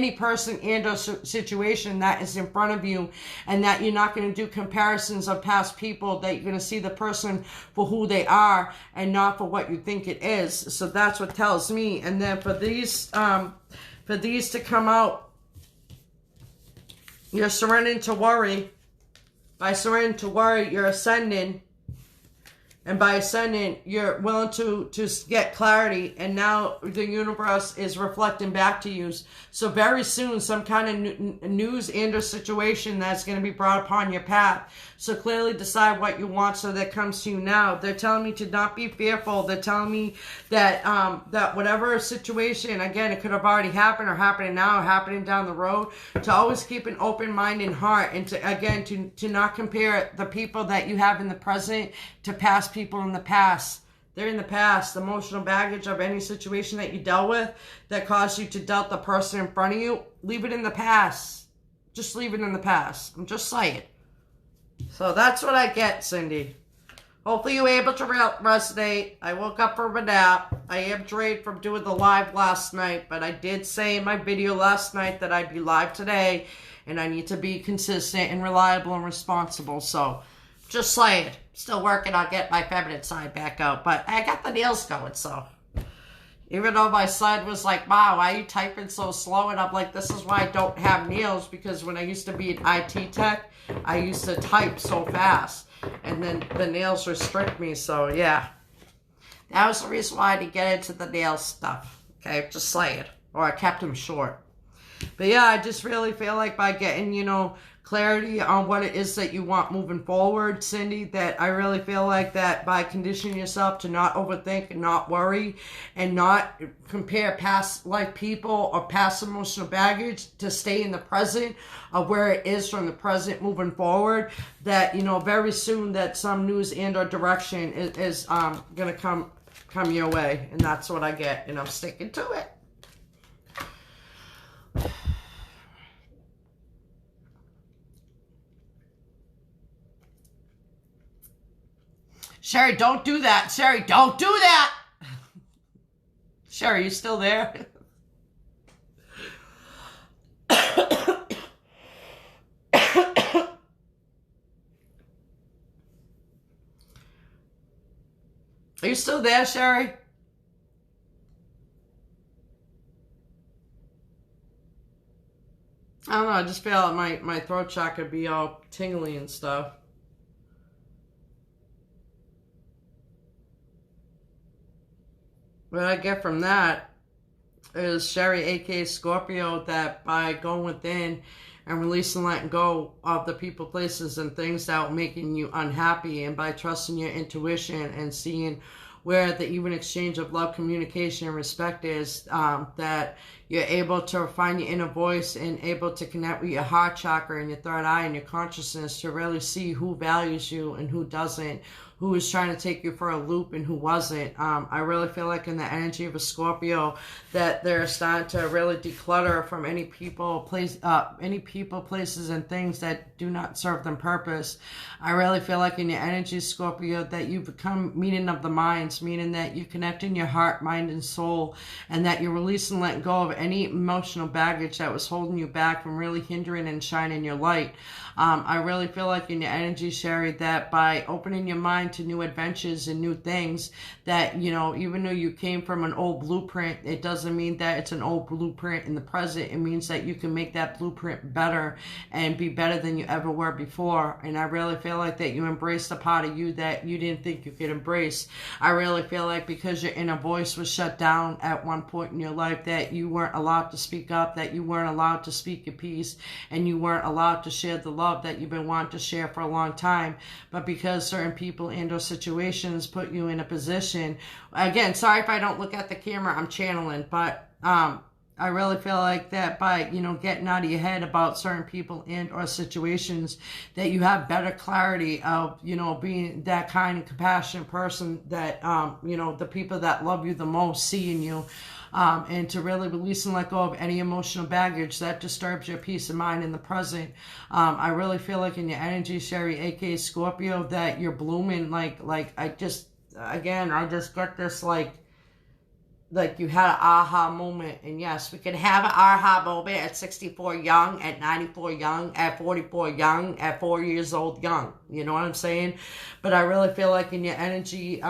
that is in front of you, and that you're not going to do comparisons of past people, that you're going to see the person for who they are and not for what you think it is. So that's what tells me. And then for these to come out, you're surrendering to worry. By surrendering to worry, you're ascending. And by ascending, you're willing to get clarity. And now the universe is reflecting back to you. So very soon, some kind of news and or situation that's going to be brought upon your path. So clearly decide what you want so that comes to you now. They're telling me to not be fearful. They're telling me that that whatever situation, again, it could have already happened or happening now or happening down the road, to always keep an open mind and heart, and to not compare the people that you have in the present to past people in the past. They're in the past. The emotional baggage of any situation that you dealt with that caused you to doubt the person in front of you, leave it in the past. Just leave it in the past. I'm just saying. So that's what I get, Cindy. Hopefully you were able to resonate. I woke up from a nap. I am drained from doing the live last night, but I did say in my video last night that I'd be live today, and I need to be consistent and reliable and responsible. So just saying. Still working on getting my feminine side back out, but I got the nails going, so. Even though my son was like, "Wow, why are you typing so slow?" And I'm like, this is why I don't have nails, because when I used to be an IT tech, I used to type so fast. And then the nails restrict me, so yeah. That was the reason why I didn't get into the nail stuff. Okay, just saying. Or I kept them short. But yeah, I just really feel like by getting, clarity on what it is that you want moving forward, Cindy, that I really feel like that by conditioning yourself to not overthink and not worry and not compare past life people or past emotional baggage, to stay in the present of where it is from the present moving forward, that, very soon that some news and or direction is going to come your way. And that's what I get, and I'm sticking to it. Sherry, don't do that. Sherry, don't do that. Sherry, you still there? Are you still there, Sherry? I don't know. I just feel like my throat chakra be all tingly and stuff. What I get from that is Sherry, aka Scorpio, that by going within and release and letting go of the people, places, and things that are making you unhappy. And by trusting your intuition and seeing where the even exchange of love, communication, and respect is, that you're able to find your inner voice and able to connect with your heart chakra and your third eye and your consciousness to really see who values you and who doesn't, who is trying to take you for a loop and who wasn't. I really feel like in the energy of a Scorpio that they're starting to really declutter from any people, places, and things that do not serve them purpose. I really feel like in your energy, Scorpio, that you become meeting of the minds, meaning that you connect in your heart, mind, and soul, and that you're releasing and letting go of any emotional baggage that was holding you back from really hindering and shining your light. I really feel like in your energy, Sherry, that by opening your mind to new adventures and new things, that, you know, even though you came from an old blueprint, it doesn't mean that it's an old blueprint in the present. It means that you can make that blueprint better and be better than you ever were before. And I really feel like that you embraced a part of you that you didn't think you could embrace. I really feel like because your inner voice was shut down at one point in your life, that you weren't allowed to speak up, that you weren't allowed to speak your piece, and you weren't allowed to share the love that you've been wanting to share for a long time. But because certain people and or situations put you in a position, again, sorry if I don't look at the camera, I'm channeling, but I really feel like that by, you know, getting out of your head about certain people and or situations, that you have better clarity of, you know, being that kind of compassionate person that, you know, the people that love you the most see in you. And to really release and let go of any emotional baggage that disturbs your peace of mind in the present. I really feel like in your energy, Sherry, aka Scorpio, that you're blooming like I just got this like you had an aha moment. And yes, we can have an aha moment at 64 young, at 94 young, at 44 young, at 4 years old young. You know what I'm saying? But I really feel like in your energy,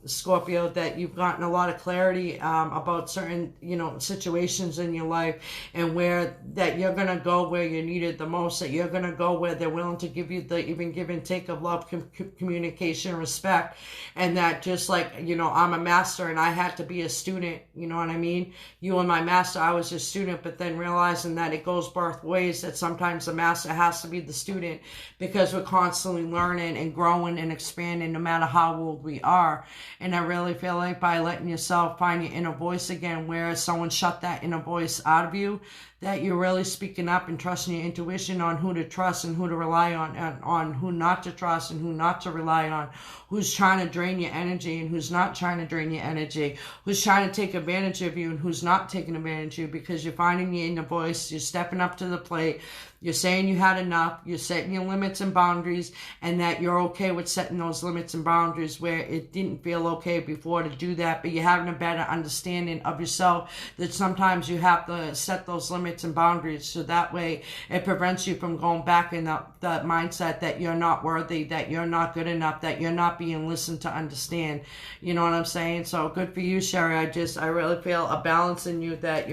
Scorpio, that you've gotten a lot of clarity about certain, you know, situations in your life, and where that you're going to go where you're needed the most, that you're going to go where they're willing to give you the even give and take of love, communication, respect. And that just like, you know, I'm a master and I had to be a student. You know what I mean? You and my master, I was a student, but then realizing that it goes both ways, that sometimes the master has to be the student, because we're constantly learning and growing and expanding no matter how old we are. And I really feel like by letting yourself find your inner voice again, where someone shut that inner voice out of you, that you're really speaking up and trusting your intuition on who to trust and who to rely on who not to trust and who not to rely on, who's trying to drain your energy and who's not trying to drain your energy, who's trying to take advantage of you and who's not taking advantage of you, because you're finding your inner voice, you're stepping up to the plate, you're saying you had enough, you're setting your limits and boundaries, and that you're okay with setting those limits and boundaries where it didn't feel okay before to do that, but you're having a better understanding of yourself, that sometimes you have to set those limits and boundaries, so that way it prevents you from going back in the mindset that you're not worthy, that you're not good enough, that you're not being listened to understand. You know what I'm saying? So good for you, Sherry. I really feel a balance in you, that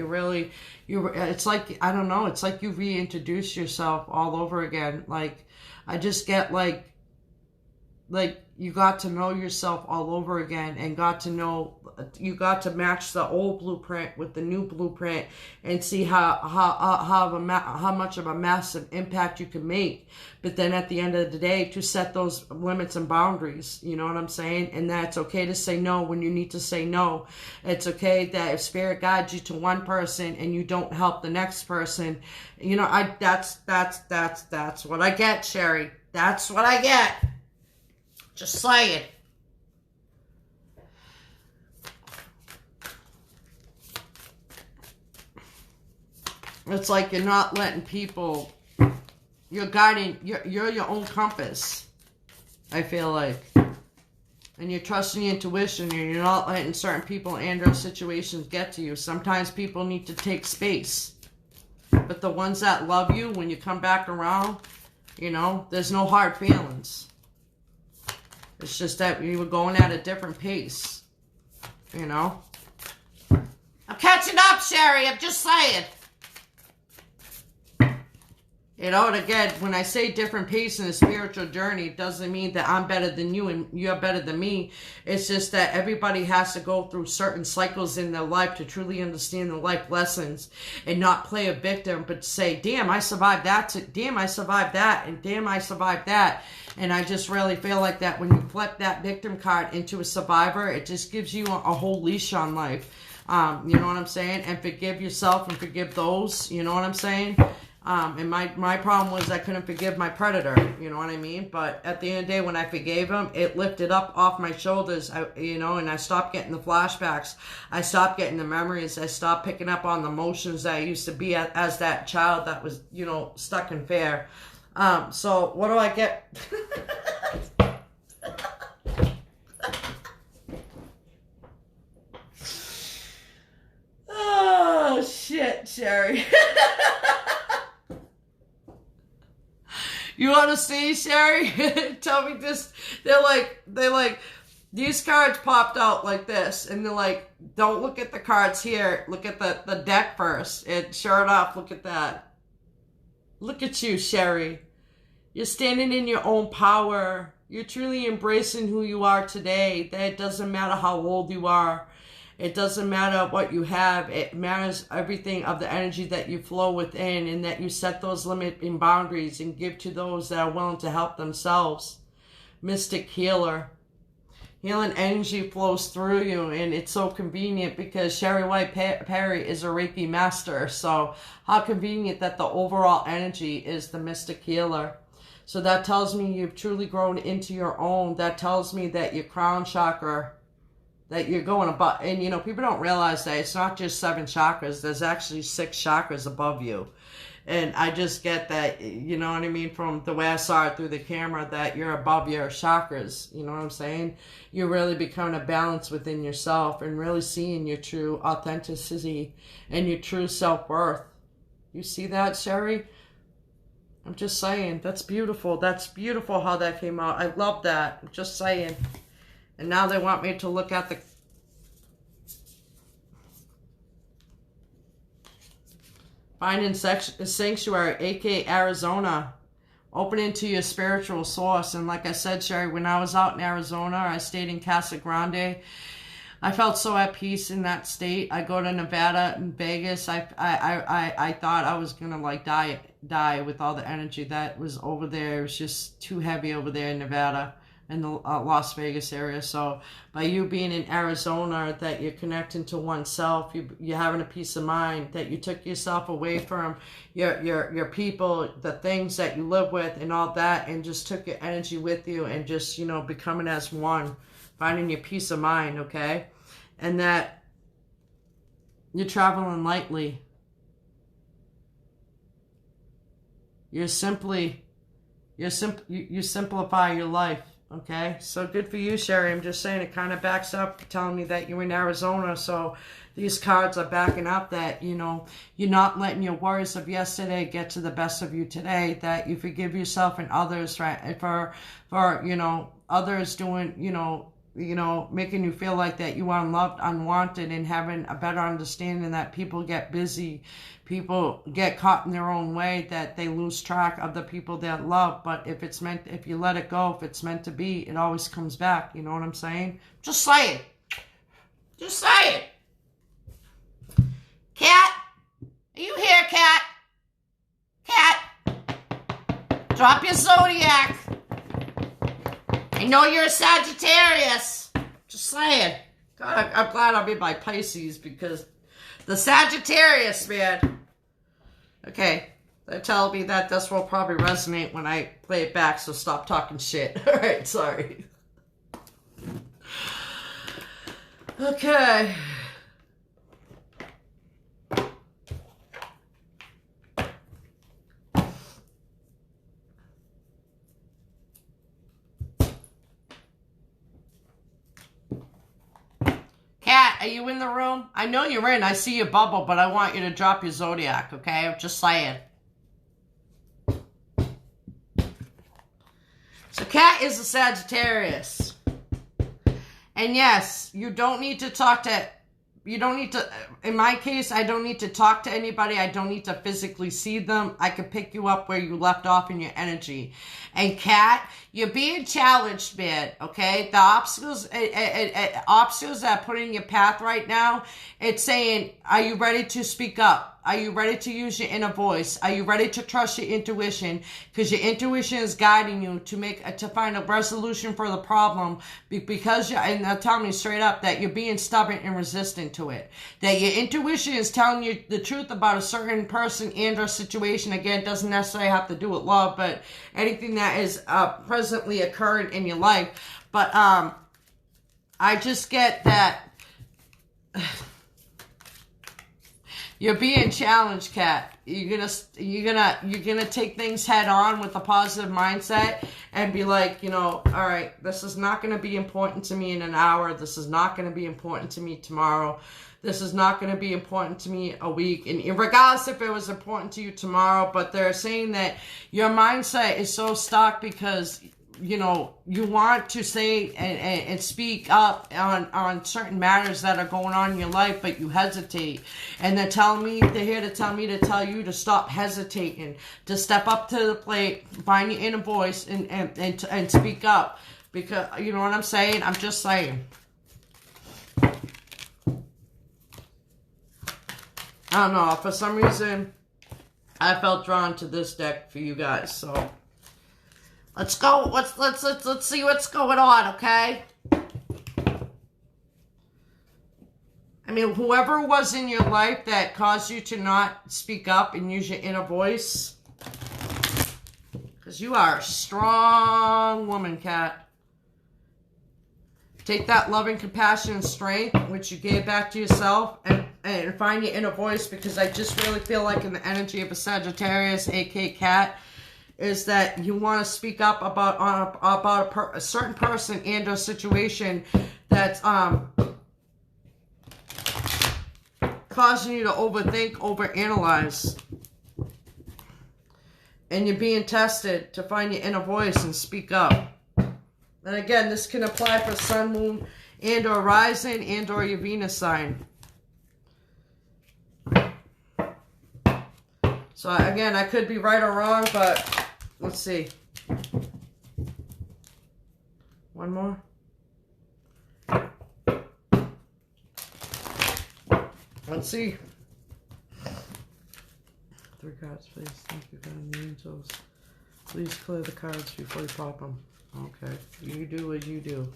it's like, I don't know, it's like you reintroduce yourself all over again. Like, I just get like you got to know yourself all over again, and you got to match the old blueprint with the new blueprint, and see how much of a massive impact you can make. But then at the end of the day, to set those limits and boundaries, you know what I'm saying? And that's okay to say no when you need to say no. It's okay that if spirit guides you to one person and you don't help the next person, you know, that's what I get, Sherry. That's what I get. Just say it. It's like you're not letting people, you're guiding, you're your own compass, I feel like. And you're trusting your intuition, and you're not letting certain people and or situations get to you. Sometimes people need to take space. But the ones that love you, when you come back around, you know, there's no hard feelings. It's just that we were going at a different pace, you know? I'm catching up, Sherry. I'm just saying. You know, and again, when I say different pace in a spiritual journey, it doesn't mean that I'm better than you and you're better than me. It's just that everybody has to go through certain cycles in their life to truly understand the life lessons and not play a victim, but say, damn, I survived that, damn, I survived that, and damn, I survived that. And I just really feel like that when you flip that victim card into a survivor, it just gives you a whole leash on life. You know what I'm saying? And forgive yourself and forgive those, you know what I'm saying? And my problem was I couldn't forgive my predator, you know what I mean? But at the end of the day, when I forgave him, it lifted up off my shoulders, you know, and I stopped getting the flashbacks. I stopped getting the memories. I stopped picking up on the emotions that I used to be as that child that was, you know, stuck in fear. So what do I get? Oh, shit, Sherry. You want to see, Sherry? Tell me this. They're like, these cards popped out like this. And they're like, don't look at the cards here. Look at the deck first. And sure enough, look at that. Look at you, Sherry. You're standing in your own power. You're truly embracing who you are today. That it doesn't matter how old you are. It doesn't matter what you have. It matters everything of the energy that you flow within and that you set those limiting boundaries and give to those that are willing to help themselves. Mystic healer. Healing energy flows through you, and it's so convenient because Sherry White Perry is a Reiki master. So how convenient that the overall energy is the mystic healer. So that tells me you've truly grown into your own. That tells me that your crown chakra, that you're going above, and you know, people don't realize that it's not just 7 chakras, there's actually 6 chakras above you. And I just get that, you know what I mean, from the way I saw it through the camera, that you're above your chakras, you know what I'm saying? You're really becoming a balance within yourself and really seeing your true authenticity and your true self-worth. You see that, Sherry? I'm just saying, that's beautiful. That's beautiful how that came out. I love that. I'm just saying. And now they want me to look at the finding sanctuary, aka Arizona. Open into your spiritual source. And like I said, Sherry, when I was out in Arizona, I stayed in Casa Grande. I felt so at peace in that state. I go to Nevada and Vegas. I thought I was gonna like die with all the energy that was over there. It was just too heavy over there in Nevada in the Las Vegas area. So by you being in Arizona, that you're connecting to oneself, you're having a peace of mind, that you took yourself away from your people, the things that you live with and all that, and just took your energy with you and just, you know, becoming as one, finding your peace of mind, okay? And that you're traveling lightly. You simplify your life. Okay, so good for you, Sherry. I'm just saying, it kind of backs up telling me that you're in Arizona. So these cards are backing up that, you know, you're not letting your worries of yesterday get to the best of you today, that you forgive yourself and others, right? For you know, others doing, you know, making you feel like that you are unloved, unwanted, and having a better understanding that people get busy, people get caught in their own way, that they lose track of the people they love. But if you let it go, if it's meant to be, it always comes back. You know what I'm saying? Just say it. Just say it. Cat, are you here, Cat? Cat, drop your Zodiac. I know you're a Sagittarius. Just saying. God, I'm glad I'm in my Pisces, because the Sagittarius, man. Okay, they're telling me that this will probably resonate when I play it back, so stop talking shit. All right, sorry. Okay. Kat, are you in the room? I know you're in. I see your bubble, but I want you to drop your Zodiac, okay? I'm just saying. So Kat is a Sagittarius. And yes, you don't need to talk to you don't need to, in my case, I don't need to talk to anybody. I don't need to physically see them. I can pick you up where you left off in your energy. And Kat, you're being challenged, man, okay? The obstacles that are put in your path right now, it's saying, are you ready to speak up? Are you ready to use your inner voice? Are you ready to trust your intuition? Because your intuition is guiding you to find a resolution for the problem. Because and they're telling me straight up that you're being stubborn and resistant to it. That your intuition is telling you the truth about a certain person and or situation. Again, it doesn't necessarily have to do with love, but anything that is presently occurring in your life. But I just get that you're being challenged, Kat. You're gonna take things head on with a positive mindset and be like, all right, this is not gonna be important to me in an hour. This is not gonna be important to me tomorrow. This is not going to be important to me a week. And regardless if it was important to you tomorrow, but they're saying that your mindset is so stuck because, you want to say and speak up on certain matters that are going on in your life, but you hesitate. And they're here to tell me to tell you to stop hesitating, to step up to the plate, find your inner voice and speak up. Because, you know what I'm saying? I'm just saying. I don't know, for some reason, I felt drawn to this deck for you guys, so let's go, let's see what's going on, okay? I mean, whoever was in your life that caused you to not speak up and use your inner voice, because you are a strong woman, Kat. Take that loving compassion and strength, which you gave back to yourself, and find your inner voice, because I just really feel like in the energy of a Sagittarius, aka Cat, is that you want to speak up about a certain person and or situation that's causing you to overthink, overanalyze. And you're being tested to find your inner voice and speak up. And again, this can apply for Sun, Moon, and or Rising, and or your Venus sign. So again, I could be right or wrong, but let's see. One more. Let's see. 3 cards, please. Thank you, God. The angels. Please clear the cards before you pop them. Okay. You do what you do.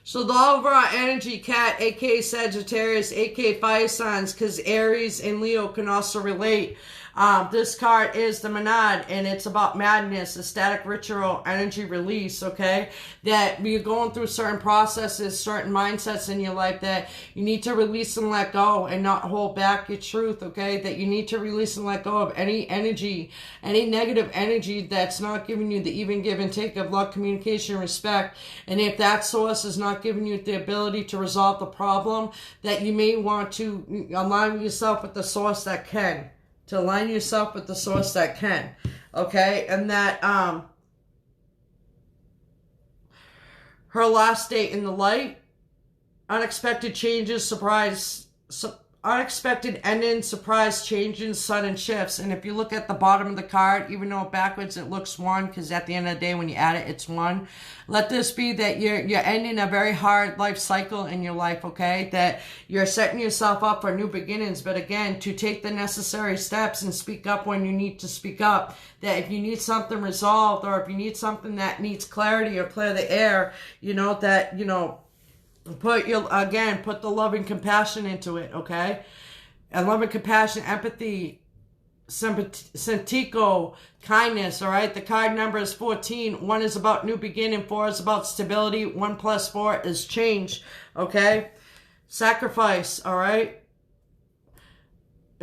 So the overall energy, Cat, aka Sagittarius, aka fire signs, because Aries and Leo can also relate. This card is the Monad, and it's about madness, ecstatic ritual, energy release, okay? That you're going through certain processes, certain mindsets in your life that you need to release and let go and not hold back your truth, okay? That you need to release and let go of any energy, any negative energy that's not giving you the even give and take of love, communication, respect. And if that source is not giving you the ability to resolve the problem, that you may want to align yourself with the source that can. To align yourself with the source that can. Okay? And that her last date in the light, unexpected changes, unexpected endings, surprise changes, sudden shifts. And if you look at the bottom of the card, even though backwards it looks 1, because at the end of the day when you add it, it's 1. Let this be that you're ending a very hard life cycle in your life, okay? That you're setting yourself up for new beginnings. But again, to take the necessary steps and speak up when you need to speak up. That if you need something resolved, or if you need something that needs clarity or clear the air, put the love and compassion into it, okay? And love and compassion, empathy, sentico, kindness, all right? The card number is 14. 1 is about new beginning. 4 is about stability. 1 plus 4 is change, okay? Sacrifice, all right?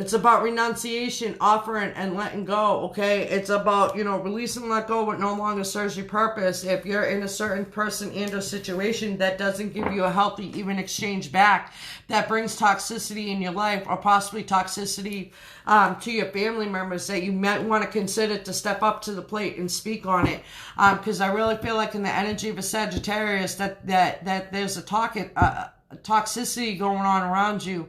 It's about renunciation, offering, and letting go, okay? It's about, releasing and let go what no longer serves your purpose. If you're in a certain person and or situation that doesn't give you a healthy, even exchange back, that brings toxicity in your life, or possibly toxicity to your family members, that you might want to consider to step up to the plate and speak on it. Because I really feel like in the energy of a Sagittarius that there's a toxicity going on around you,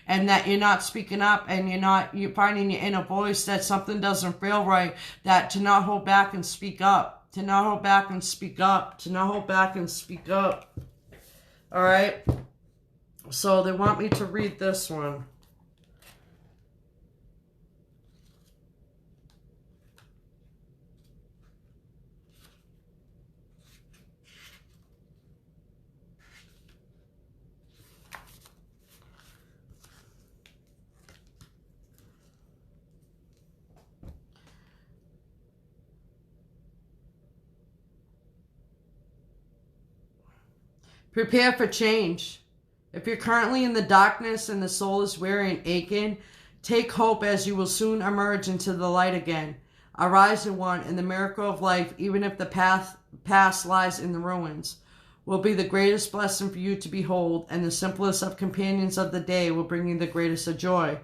and that you're not speaking up, and you're finding your inner voice, that something doesn't feel right, that to not hold back and speak up, to not hold back and speak up, to not hold back and speak up. All right. So they want me to read this one. Prepare for change. If you're currently in the darkness and the soul is weary and aching, take hope, as you will soon emerge into the light again. Arise in one, and the miracle of life, even if the past lies in the ruins, will be the greatest blessing for you to behold, and the simplest of companions of the day will bring you the greatest of joy.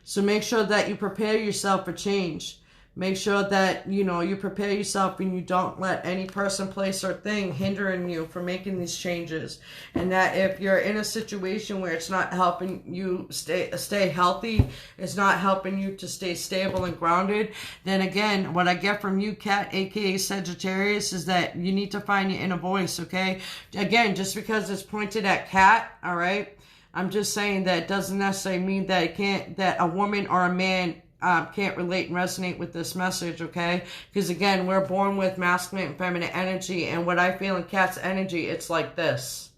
So make sure that you prepare yourself for change. Make sure that, you prepare yourself, and you don't let any person, place, or thing hindering you from making these changes. And that if you're in a situation where it's not helping you stay healthy, it's not helping you to stay stable and grounded, then again, what I get from you, Cat, aka Sagittarius, is that you need to find your inner voice, okay? Again, just because it's pointed at Cat, all right? I'm just saying that it doesn't necessarily mean that a woman or a man can't relate and resonate with this message, okay? Because again, we're born with masculine and feminine energy, and what I feel in Cat's energy, it's like this.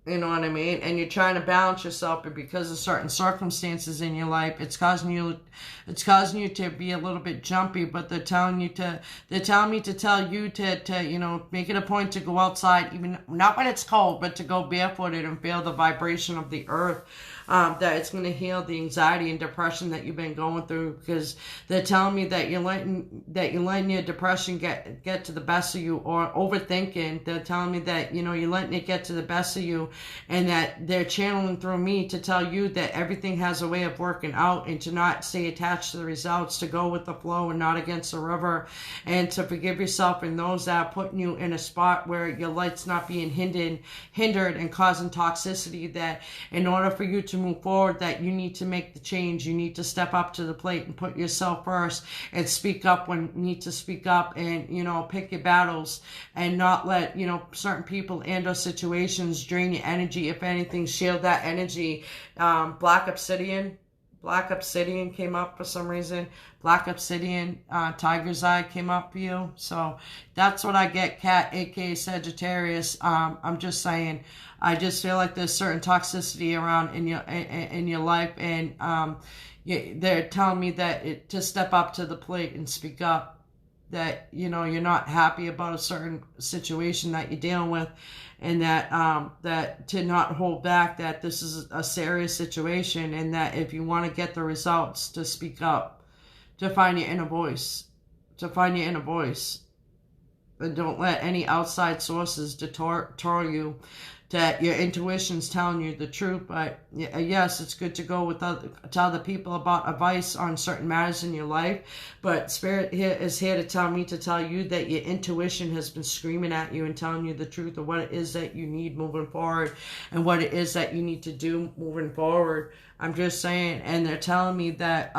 You know what I mean? And you're trying to balance yourself, but because of certain circumstances in your life, it's causing you to be a little bit jumpy. But they're telling me to tell you to make it a point to go outside, even not when it's cold, but to go barefooted and feel the vibration of the earth. That it's going to heal the anxiety and depression that you've been going through, because they're telling me that you're letting your depression get to the best of you, or overthinking. They're telling me that you're letting it get to the best of you, and that they're channeling through me to tell you that everything has a way of working out, and to not stay attached to the results, to go with the flow and not against the river, and to forgive yourself and those that are putting you in a spot where your light's not being hindered and causing toxicity. That in order for you to move forward, that you need to make the change. You need to step up to the plate and put yourself first, and speak up when you need to speak up, and pick your battles, and not let certain people and or situations drain your energy. If anything, shield that energy. Black obsidian came up for some reason. Black obsidian, tiger's eye came up for you. So that's what I get, Cat, aka Sagittarius. I'm just saying, I just feel like there's certain toxicity around in your life, and they're telling me that to step up to the plate and speak up. That you're not happy about a certain situation that you're dealing with, and that to not hold back, that this is a serious situation, and that if you want to get the results, to speak up, to find your inner voice, and don't let any outside sources detour you. That your intuition's telling you the truth. But yes, it's good to go with other people about advice on certain matters in your life, but Spirit is here to tell you that your intuition has been screaming at you and telling you the truth of what it is that you need moving forward, and what it is that you need to do moving forward. I'm just saying. And they're telling me that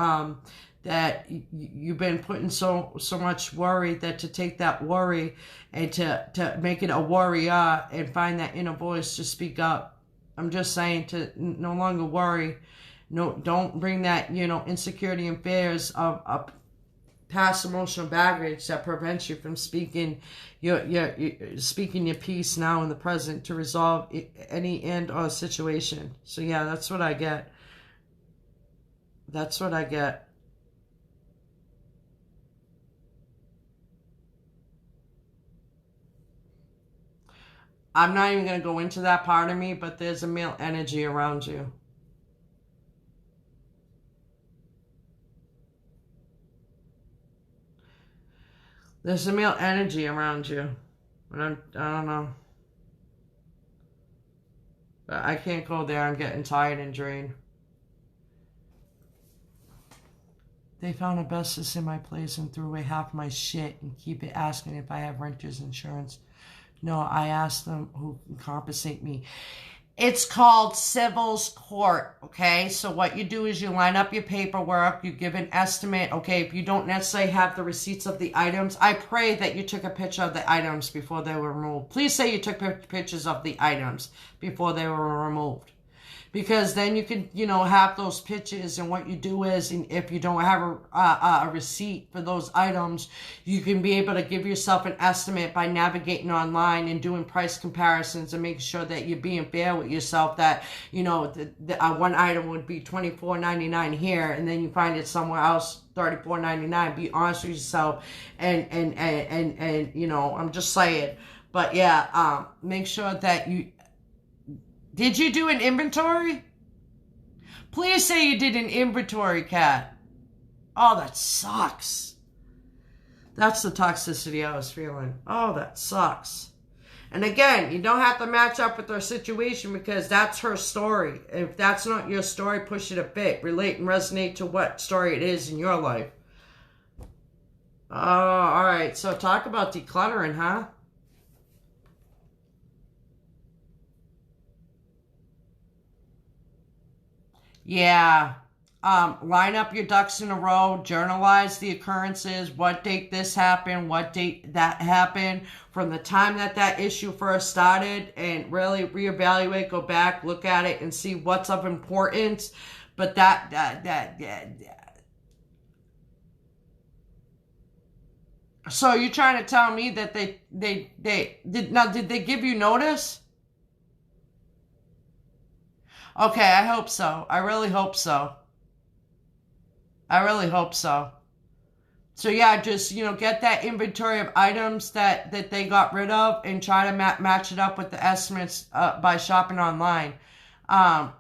that you've been putting so much worry, that to take that worry and to make it a warrior, and find that inner voice to speak up. I'm just saying, to no longer worry. No, don't bring that insecurity and fears of past emotional baggage that prevents you from speaking your piece now in the present, to resolve any end or situation. So yeah, that's what I get. I'm not even going to go into that part of me, but there's a male energy around you. There's a male energy around you. I don't know. But I can't go there. I'm getting tired and drained. They found asbestos in my place and threw away half my shit and keep it asking if I have renter's insurance. No, I asked them who can compensate me. It's called civil's court, okay? So what you do is you line up your paperwork, you give an estimate, okay? If you don't necessarily have the receipts of the items, I pray that you took a picture of the items before they were removed. Please say you took pictures of the items before they were removed. Because then you can, have those pictures, and what you do is, if you don't have a receipt for those items, you can be able to give yourself an estimate by navigating online and doing price comparisons and making sure that you're being fair with yourself, that, one item would be $24.99 here, and then you find it somewhere else $34.99. Be honest with yourself, and I'm just saying. But yeah, make sure that you... Did you do an inventory? Please say you did an inventory, Kat. Oh, that sucks. That's the toxicity I was feeling. Oh, that sucks. And again, you don't have to match up with her situation because that's her story. If that's not your story, push it to fit. Relate and resonate to what story it is in your life. Oh, all right. So talk about decluttering, huh? Yeah. Line up your ducks in a row, journalize the occurrences, what date this happened, what date that happened, from the time that issue first started, and really reevaluate, go back, look at it, and see what's of importance. But so you're trying to tell me that they did they give you notice? Okay, I hope so. I really hope so. I really hope so. So yeah, just, get that inventory of items that they got rid of and try to match it up with the estimates by shopping online. The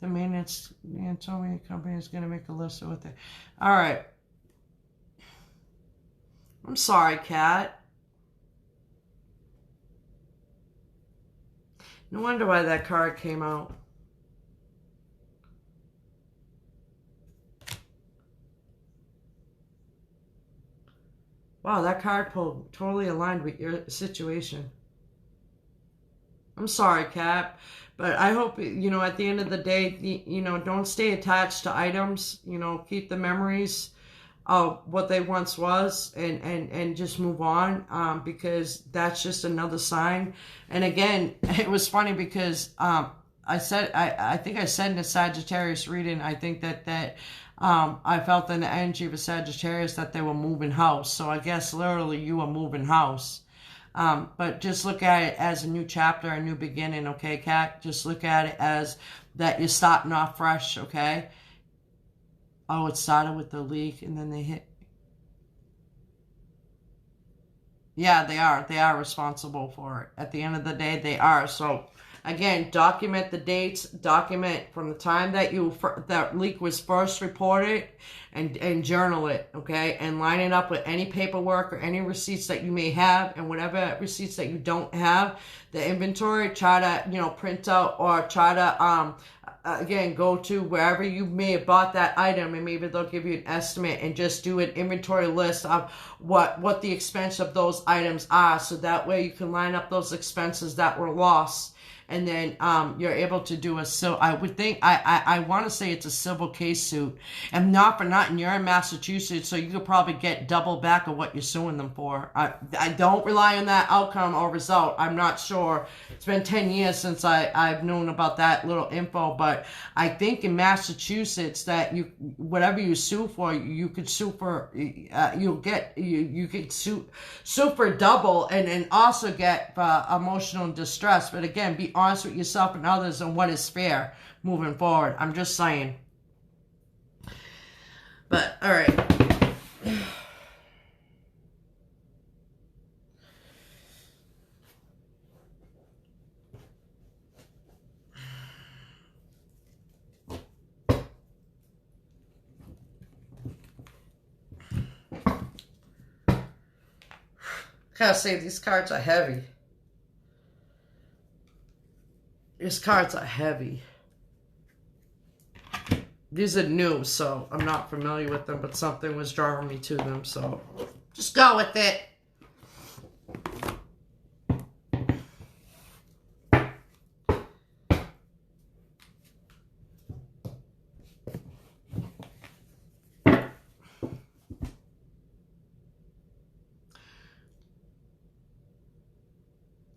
maintenance, told me the company is going to make a list of what they... All right. I'm sorry, Kat. No wonder why that card came out. Wow, that card pull totally aligned with your situation. I'm sorry, Kat. But I hope, at the end of the day, don't stay attached to items. Keep the memories of what they once was, and just move on, because that's just another sign. And again, it was funny because I think I said in the Sagittarius reading, I think that I felt in the energy of a Sagittarius that they were moving house. So I guess literally you were moving house. But just look at it as a new chapter, a new beginning, okay, Kat? Just look at it as that you're starting off fresh, okay? Oh, it started with the leak and then they hit. Yeah, they are. They are responsible for it. At the end of the day, they are. So, again, document the dates. Document from the time that that leak was first reported, and journal it, okay? And line it up with any paperwork or any receipts that you may have, and whatever receipts that you don't have, the inventory, try to, print out, or try to, again, go to wherever you may have bought that item, and maybe they'll give you an estimate, and just do an inventory list of what the expense of those items are, so that way you can line up those expenses that were lost. And then you're able to do I would think, I want to say it's a civil case suit. And not for nothing, you're in Massachusetts, so you could probably get double back of what you're suing them for. I don't rely on that outcome or result. I'm not sure. It's been 10 years since I've known about that little info. But I think in Massachusetts that whatever you sue for, you could sue for, you could sue for double, and also get emotional distress. But again, be honest with yourself and others on what is fair moving forward. I'm just saying. But all right, Gotta say, these cards are heavy. These cards are heavy. These are new, so I'm not familiar with them, but something was drawing me to them, so just go with it.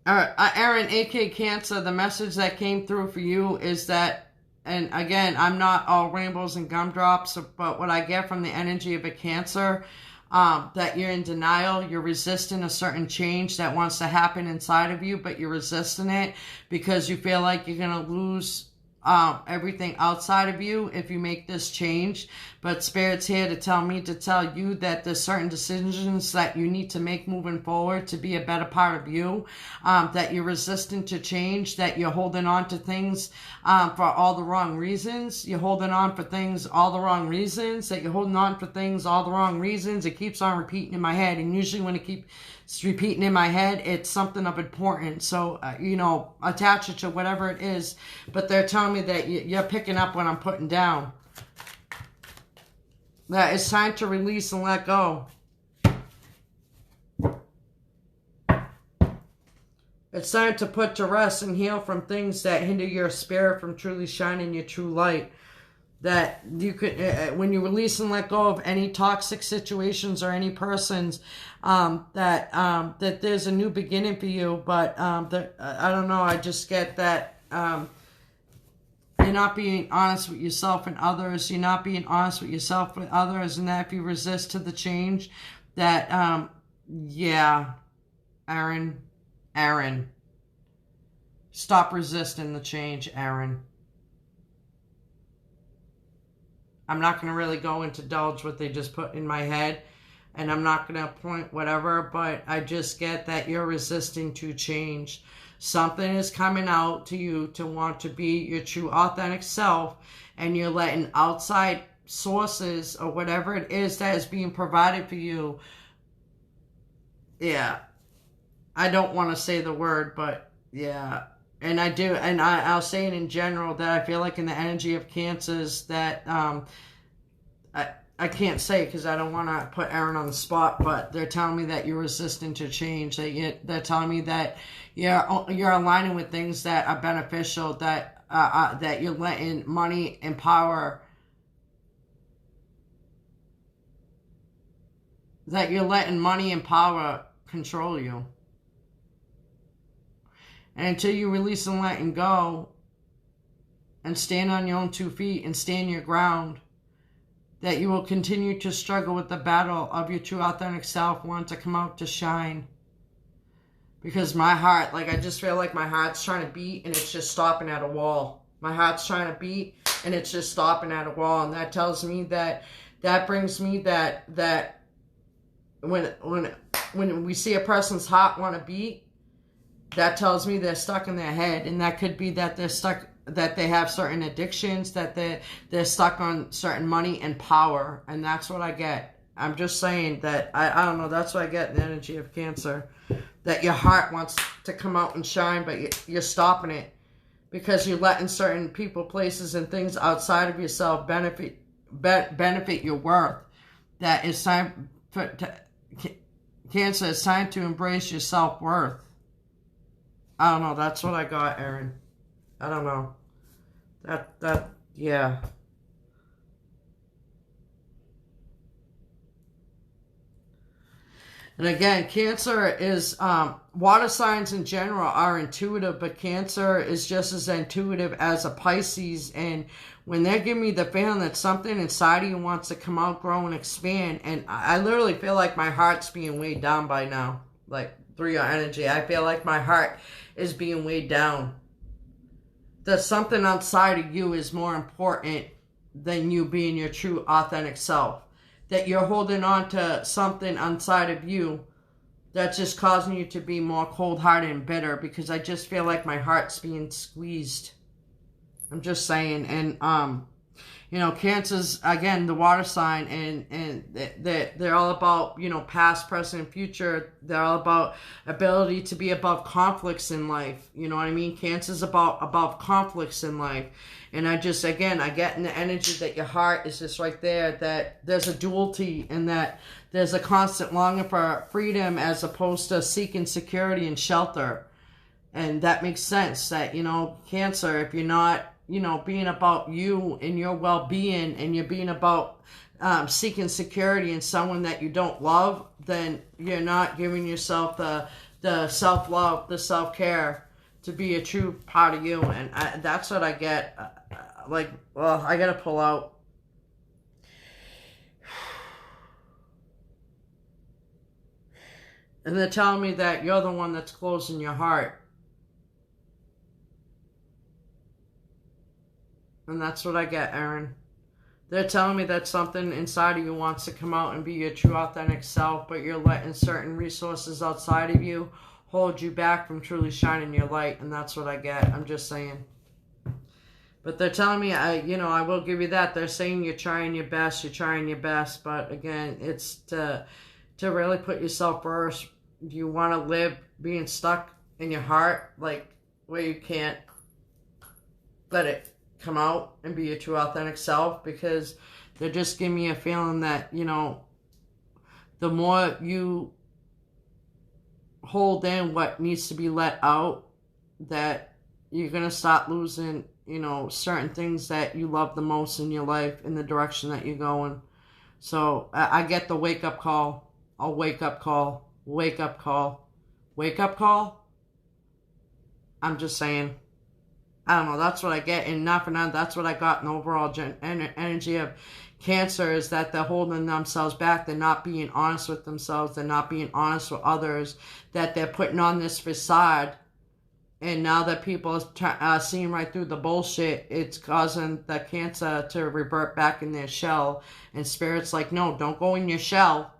All right, Aaron, AK Cancer, the message that came through for you is that, and again, I'm not all rainbows and gumdrops, but what I get from the energy of a Cancer, that you're in denial, you're resisting a certain change that wants to happen inside of you, but you're resisting it because you feel like you're going to lose everything outside of you if you make this change. But Spirit's here to tell me to tell you that there's certain decisions that you need to make moving forward to be a better part of you, that you're resistant to change, that you're holding on to things for all the wrong reasons. You're holding on for things all the wrong reasons, that you're holding on for things all the wrong reasons. It keeps on repeating in my head, and usually when it keeps repeating in my head, it's something of importance. So, attach it to whatever it is. But they're telling me that you're picking up what I'm putting down. That it's time to release and let go. It's time to put to rest and heal from things that hinder your spirit from truly shining your true light. That you could, when you release and let go of any toxic situations or any persons, that there's a new beginning for you. But I don't know. I just get that you're not being honest with yourself and others. You're not being honest with yourself with others, and that if you resist to the change, that yeah, Aaron, stop resisting the change, Aaron. I'm not going to really go into indulge what they just put in my head, and I'm not going to point whatever, but I just get that you're resisting to change. Something is coming out to you to want to be your true authentic self, and you're letting outside sources or whatever it is that is being provided for you. Yeah. I don't want to say the word, but yeah. And I do, and I'll say it in general, that I feel like in the energy of Cancers that I can't say because I don't want to put Aaron on the spot, but they're telling me that you're resistant to change. They're telling me that you're aligning with things that are beneficial, that you're letting money and power, control you. And until you release and letting go and stand on your own 2 feet and stand your ground, that you will continue to struggle with the battle of your true authentic self, want to come out to shine. Because my heart, I just feel like my heart's trying to beat and it's just stopping at a wall. My heart's trying to beat and it's just stopping at a wall. And that tells me that brings me that when we see a person's heart want to beat, that tells me they're stuck in their head. And that could be that they're stuck, that they have certain addictions, that they're stuck on certain money and power. And that's what I get. I'm just saying that, I don't know, that's what I get in the energy of Cancer. That your heart wants to come out and shine, but you're stopping it. Because you're letting certain people, places, and things outside of yourself benefit your worth. That it's time for Cancer, it's time to embrace your self-worth. I don't know. That's what I got, Aaron. I don't know. Yeah. And again, Cancer is, water signs in general are intuitive, but Cancer is just as intuitive as a Pisces. And when they're giving me the feeling that something inside of you wants to come out, grow, and expand, and I literally feel like my heart's being weighed down by now, through your energy. I feel like my heart is being weighed down. That something outside of you is more important than you being your true authentic self. that you're holding on to something inside of you that's just causing you to be more cold-hearted and bitter, because I just feel like my heart's being squeezed. I'm just saying. And you know, Cancer's, again, the water sign, and they're all about, you know, past, present, and future. They're all about ability to be above conflicts in life. You know what I mean? Cancer's above conflicts in life. And I just, again, I get in the energy that your heart is just right there, that there's a duality, and that there's a constant longing for freedom as opposed to seeking security and shelter. And that makes sense that, you know, Cancer, if you're not, you know, being about you and your well-being, and you're being about seeking security in someone that you don't love, then you're not giving yourself the self-love, the self-care to be a true part of you. And that's what I get. Well, I gotta pull out. And they're telling me that you're the one that's closing your heart. And that's what I get, Aaron. They're telling me that something inside of you wants to come out and be your true authentic self, but you're letting certain resources outside of you hold you back from truly shining your light. And that's what I get. I'm just saying. But they're telling me, I will give you that. They're saying you're trying your best. You're trying your best. But again, it's to really put yourself first. You want to live being stuck in your heart, like where you can't let it come out and be your true authentic self, because they're just giving me a feeling that, you know, the more you hold in what needs to be let out, that you're going to start losing, you know, certain things that you love the most in your life, in the direction that you're going. So I get the wake up call. I'll wake up call, wake up call, wake up call. I'm just saying. I don't know, that's what I get. And not for now, that's what I got in the overall energy of Cancer, is that they're holding themselves back. They're not being honest with themselves. They're not being honest with others. That they're putting on this facade. And now that people are seeing right through the bullshit, it's causing the Cancer to revert back in their shell. And Spirit's like, no, don't go in your shell,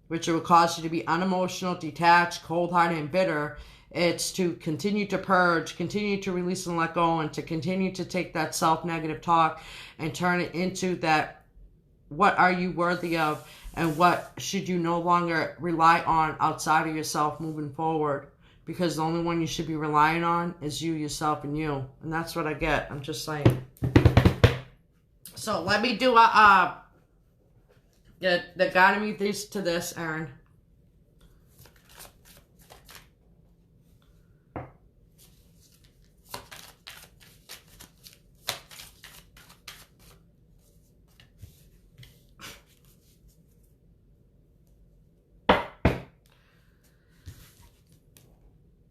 which will cause you to be unemotional, detached, cold-hearted, and bitter. It's to continue to purge, continue to release and let go, and to continue to take that self-negative talk and turn it into that, what are you worthy of, and what should you no longer rely on outside of yourself moving forward. Because the only one you should be relying on is you, yourself, and you. And that's what I get. I'm just saying. So let me do they guided me to this, Aaron.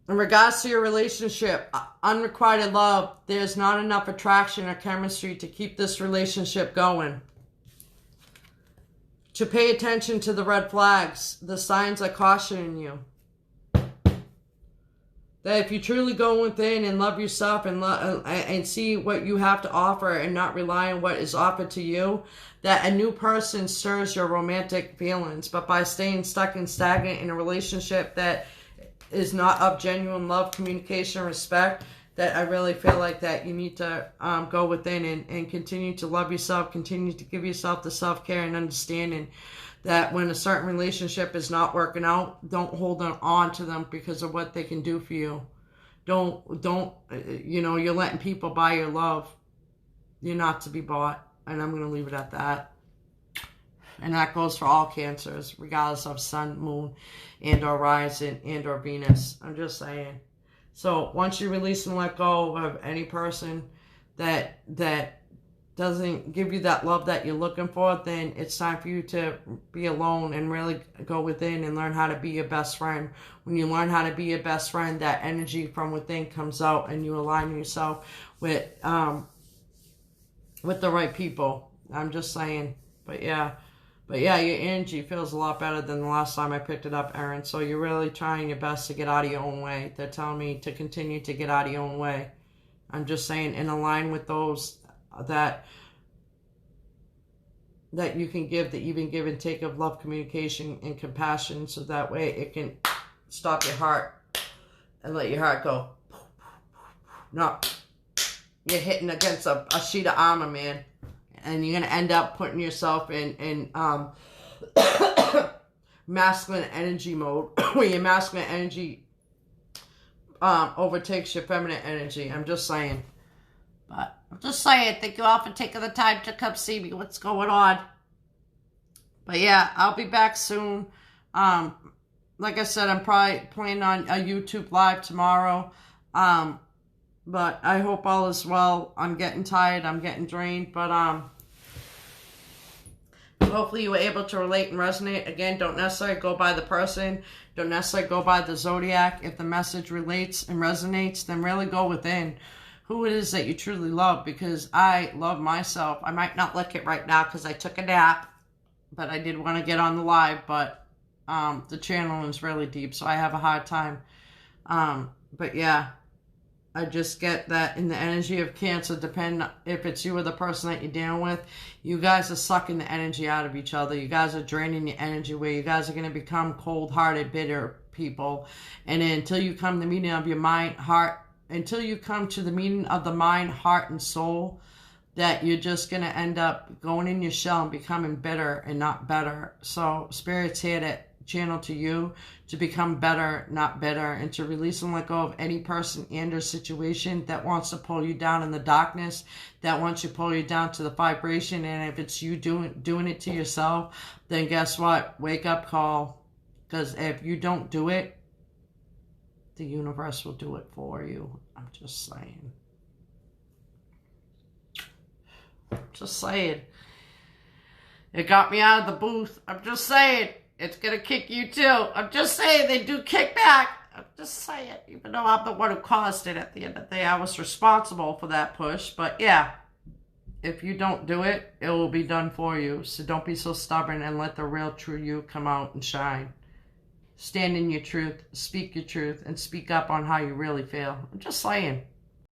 In regards to your relationship, unrequited love, there's not enough attraction or chemistry to keep this relationship going. To pay attention to the red flags, the signs are cautioning you. That if you truly go within and love yourself and see what you have to offer and not rely on what is offered to you, that a new person stirs your romantic feelings. But by staying stuck and stagnant in a relationship that is not of genuine love, communication, respect, that I really feel like that you need to go within and continue to love yourself, continue to give yourself the self-care and understanding that when a certain relationship is not working out, don't hold on to them because of what they can do for you. Don't, you're letting people buy your love. You're not to be bought. And I'm going to leave it at that. And that goes for all Cancers, regardless of Sun, Moon, and or Rising, and or Venus. I'm just saying. So once you release and let go of any person that doesn't give you that love that you're looking for, then it's time for you to be alone and really go within and learn how to be your best friend. When you learn how to be your best friend, that energy from within comes out, and you align yourself with the right people. I'm just saying. But yeah, your energy feels a lot better than the last time I picked it up, Aaron. So you're really trying your best to get out of your own way. They're telling me to continue to get out of your own way. I'm just saying, and align with those that that you can give, the even give and take of love, communication, and compassion, so that way it can stop your heart and let your heart go. No, you're hitting against a sheet of armor, man, and you're gonna end up putting yourself in masculine energy mode, where your masculine energy overtakes your feminine energy. I'm just saying. But I'm just saying, thank you all for taking the time to come see me. What's going on? But yeah, I'll be back soon. Like I said, I'm probably planning on a YouTube live tomorrow. But I hope all is well. I'm getting tired. I'm getting drained. But hopefully you were able to relate and resonate. Again, don't necessarily go by the person. Don't necessarily go by the zodiac. If the message relates and resonates, then really go within who it is that you truly love, because I love myself. I might not look it right now because I took a nap, but I did want to get on the live, but the channel is really deep, so I have a hard time. But yeah, I just get that in the energy of Cancer, depending if it's you or the person that you're dealing with, you guys are sucking the energy out of each other. You guys are draining your energy, where you guys are going to become cold-hearted, bitter people. And then until you come to the meeting of your mind, heart, until you come to the meeting of the mind, heart, and soul, that you're just going to end up going in your shell and becoming bitter and not better. So Spirit's here to channel to you to become better, not better, and to release and let go of any person and or situation that wants to pull you down in the darkness, that wants to pull you down to the vibration. And if it's you doing it to yourself, then guess what? Wake up call. Because if you don't do it, the universe will do it for you. I'm just saying. Just saying. It got me out of the booth. I'm just saying. It's going to kick you too. I'm just saying, they do kick back. I'm just saying. Even though I'm the one who caused it at the end of the day, I was responsible for that push. But yeah, if you don't do it, it will be done for you. So don't be so stubborn, and let the real true you come out and shine. Stand in your truth, speak your truth, and speak up on how you really feel. I'm just saying.